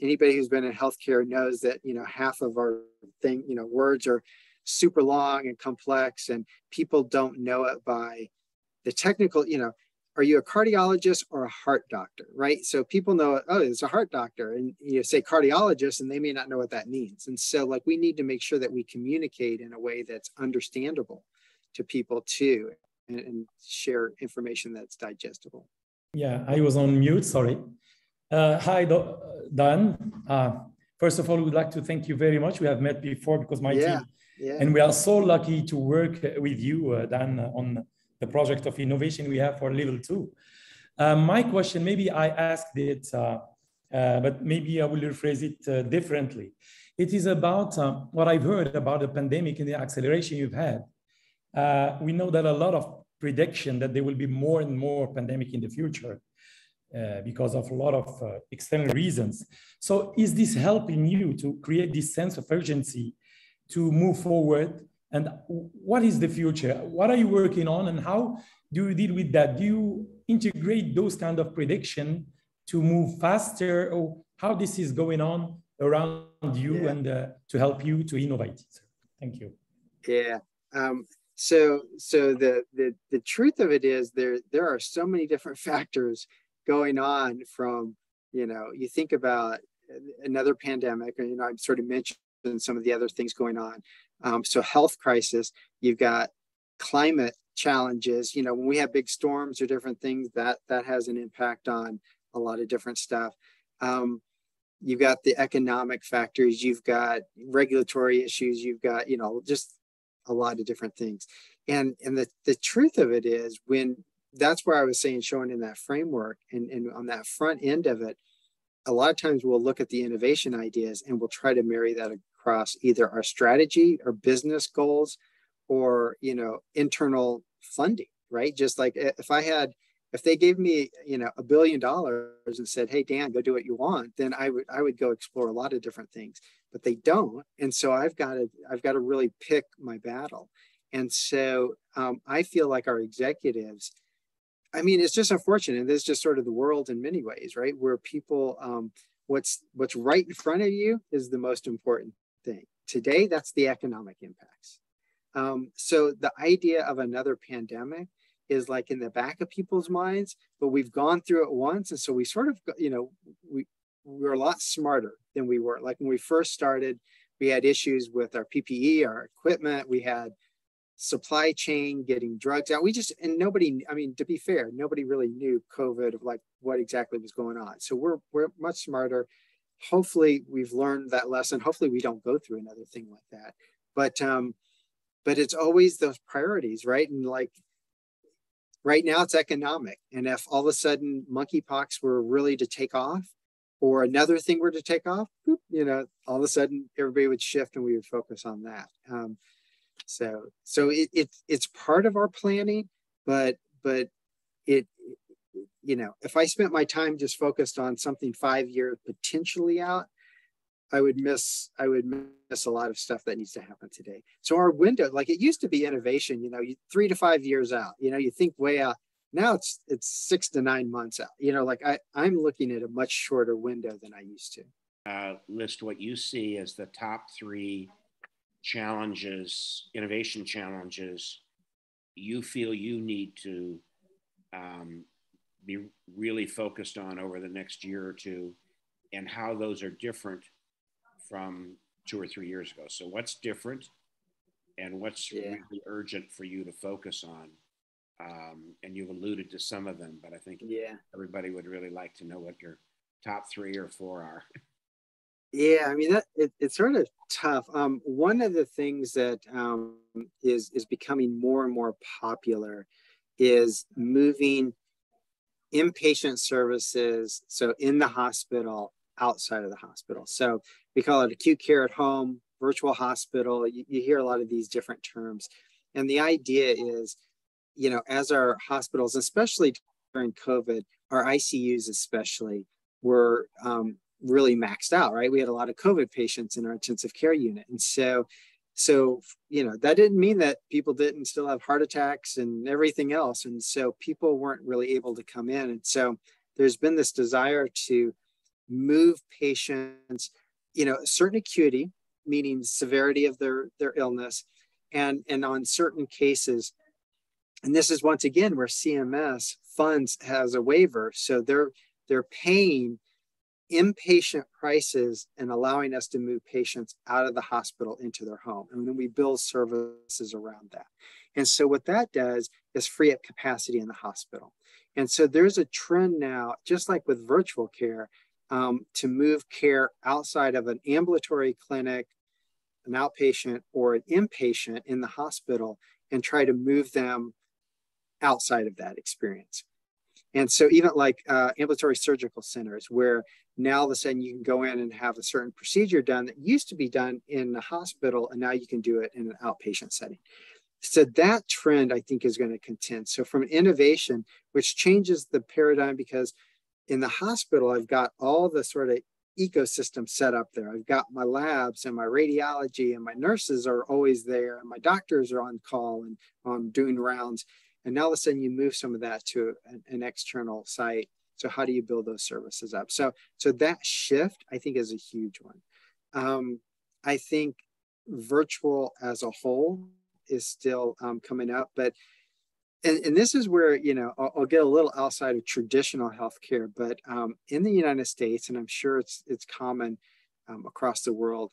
anybody who's been in healthcare knows that, half of our words are super long and complex and people don't know it by the technical, are you a cardiologist or a heart doctor, right? So people know, oh, it's a heart doctor, and you say cardiologist and they may not know what that means. And so like, we need to make sure that we communicate in a way that's understandable to people too, and share information that's digestible. Yeah, I was on mute, sorry. Hi, Dan. First of all, we'd like to thank you very much. We have met before because my team, and we are so lucky to work with you, Dan, on the project of innovation we have for level 2. My question, maybe I asked it, but maybe I will rephrase it differently. It is about what I've heard about the pandemic and the acceleration you've had we know that a lot of prediction that there will be more and more pandemic in the future because of a lot of external reasons. So is this helping you to create this sense of urgency to move forward? And what is the future? What are you working on, and how do you deal with that? Do you integrate those kind of prediction to move faster, or how this is going on around you and to help you to innovate? Thank you. Yeah. So the truth of it is there are so many different factors going on from, you think about another pandemic, and, I've sort of mentioned some of the other things going on. So health crisis, you've got climate challenges, when we have big storms or different things that has an impact on a lot of different stuff. You've got the economic factors, you've got regulatory issues, you've got, just a lot of different things. And the truth of it is, that's where I was saying, showing in that framework and on that front end of it, a lot of times we'll look at the innovation ideas and we'll try to marry that across either our strategy or business goals or, internal funding, right? Just like if they gave me, $1 billion and said, hey, Dan, go do what you want, then I would go explore a lot of different things, but they don't. And so I've got to really pick my battle. And so I feel like our executives, it's just unfortunate. This is just sort of the world in many ways, right? Where people, what's right in front of you is the most important thing. Today, that's the economic impacts. So the idea of another pandemic is like in the back of people's minds, but we've gone through it once. And so we sort of, we're a lot smarter than we were. Like when we first started, we had issues with our PPE, our equipment, we had supply chain, getting drugs out. And nobody, to be fair, nobody really knew COVID, of like what exactly was going on. So we're much smarter. Hopefully we've learned that lesson. Hopefully we don't go through another thing like that. But it's always those priorities, right? And like right now it's economic. And if all of a sudden monkeypox were really to take off, or another thing were to take off, all of a sudden everybody would shift and we would focus on that. So it's part of our planning, but it, if I spent my time just focused on something 5 years potentially out, I would miss a lot of stuff that needs to happen today. So our window, like it used to be innovation, 3 to 5 years out, you think way out. Now it's 6 to 9 months out. Like I'm looking at a much shorter window than I used to. List what you see as the top 3 challenges, innovation challenges you feel you need to be really focused on over the next year or two, and how those are different from 2 or 3 years ago. So what's different and what's really urgent for you to focus on? And you've alluded to some of them, but I think everybody would really like to know what your top 3 or 4 are. Yeah, it's sort of tough. One of the things that is becoming more and more popular is moving inpatient services, so in the hospital, outside of the hospital. So we call it acute care at home, virtual hospital. You hear a lot of these different terms. And the idea is, as our hospitals, especially during COVID, our ICUs especially, were really maxed out, right? We had a lot of COVID patients in our intensive care unit. And so, that didn't mean that people didn't still have heart attacks and everything else. And so people weren't really able to come in. And so there's been this desire to move patients, a certain acuity, meaning severity of their illness, and on certain cases. And this is once again where CMS funds has a waiver. So they're paying inpatient prices and allowing us to move patients out of the hospital into their home. And then we build services around that. And so what that does is free up capacity in the hospital. And so there's a trend now, just like with virtual care, to move care outside of an ambulatory clinic, an outpatient, or an inpatient in the hospital, and try to move them outside of that experience. And so even like ambulatory surgical centers, where now all of a sudden you can go in and have a certain procedure done that used to be done in the hospital, and now you can do it in an outpatient setting. So that trend, I think, is going to continue. So from innovation, which changes the paradigm, because in the hospital, I've got all the sort of ecosystem set up there. I've got my labs and my radiology, and my nurses are always there, and my doctors are on call and on doing rounds. And now all of a sudden you move some of that to an external site. So how do you build those services up? So that shift, I think, is a huge one. I think virtual as a whole is still coming up, but and this is where, you know, I'll get a little outside of traditional healthcare, but in the United States, and I'm sure it's common across the world,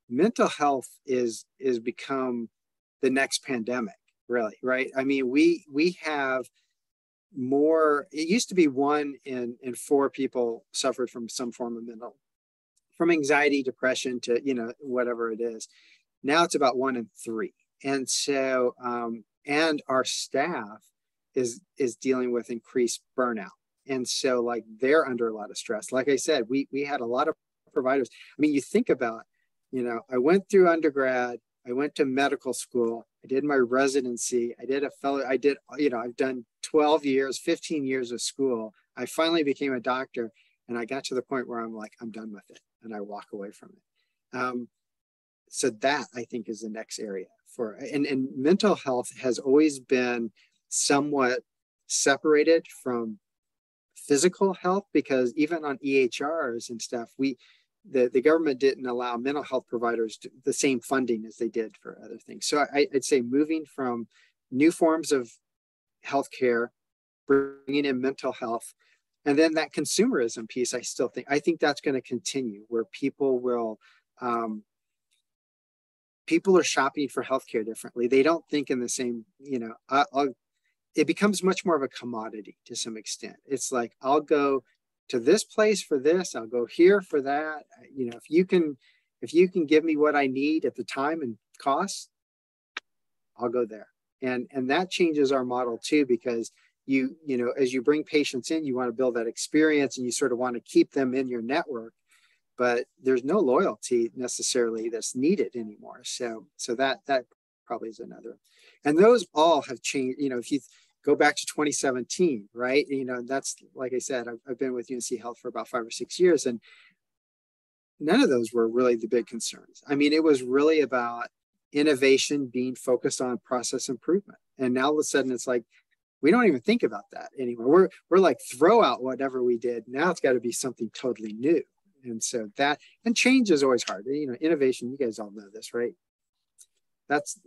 mental health is become the next pandemic, really, right? I mean, we have more. It used to be 1 in 4 people suffered from some form of from anxiety, depression to, you know, whatever it is. Now it's about 1 in 3, and so. And our staff is dealing with increased burnout. And so like they're under a lot of stress. Like I said, we had a lot of providers. I mean, you think about, you know, I went through undergrad, I went to medical school, I did my residency, I did you know, I've done 12 years, 15 years of school. I finally became a doctor, and I got to the point where I'm like, I'm done with it. And I walk away from it. So that, I think, is the next area. And mental health has always been somewhat separated from physical health, because even on EHRs and stuff, the government didn't allow mental health providers the same funding as they did for other things. So I'd say moving from new forms of healthcare, bringing in mental health, and then that consumerism piece, I think that's going to continue, where people will, people are shopping for healthcare differently. They don't think in the same, you know, it becomes much more of a commodity to some extent. It's like, I'll go to this place for this, I'll go here for that. You know, if you can give me what I need at the time and cost, I'll go there. And that changes our model too, because you know, as you bring patients in, you want to build that experience, and you sort of want to keep them in your network. But there's no loyalty necessarily that's needed anymore. So that probably is another. And those all have changed. You know, if you go back to 2017, right? You know, that's, like I said, I've been with UNC Health for about 5 or 6 years, and none of those were really the big concerns. I mean, it was really about innovation being focused on process improvement. And now all of a sudden it's like, we don't even think about that anymore. We're like, throw out whatever we did. Now it's got to be something totally new. And so that, and change is always hard. You know, innovation, you guys all know this, right? That's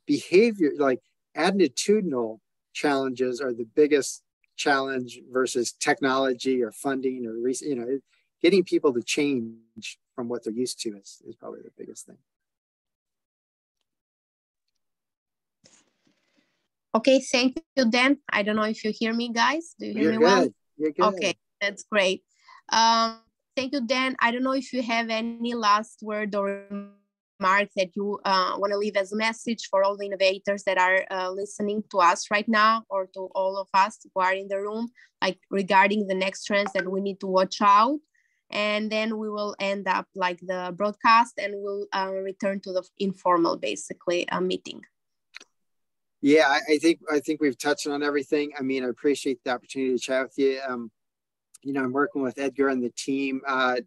behavior, like attitudinal challenges are the biggest challenge versus technology or funding or, you know, getting people to change from what they're used to is probably the biggest thing. Okay, thank you, Dan. I don't know if you hear me, guys. Do you hear me well? You're good. Okay, that's great. Thank you, Dan. I don't know if you have any last word or remark that you want to leave as a message for all the innovators that are listening to us right now, or to all of us who are in the room, like regarding the next trends that we need to watch out. And then we will end up like the broadcast, and we'll return to the informal, basically, meeting. Yeah, I think we've touched on everything. I mean, I appreciate the opportunity to chat with you. You know, I'm working with Edgar and the team,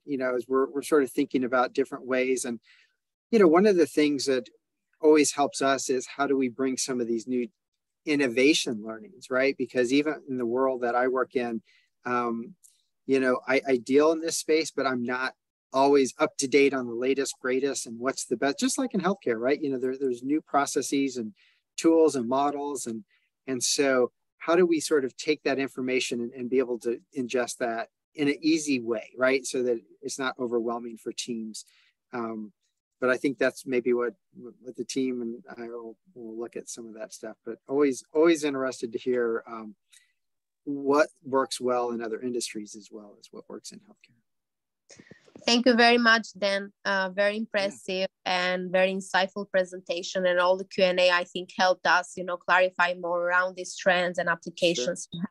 you know, as we're sort of thinking about different ways. And, you know, one of the things that always helps us is how do we bring some of these new innovation learnings, right? Because even in the world that I work in, you know, I deal in this space, but I'm not always up to date on the latest, greatest, and what's the best, just like in healthcare, right? You know, there's new processes and tools and models. And so how do we sort of take that information and be able to ingest that in an easy way, right? So that it's not overwhelming for teams. But I think that's maybe what the team and I will look at some of that stuff, but always interested to hear what works well in other industries as well as what works in healthcare. Thank you very much, Dan. Very impressive and very insightful presentation, and all the Q&A I think helped us, you know, clarify more around these trends and applications in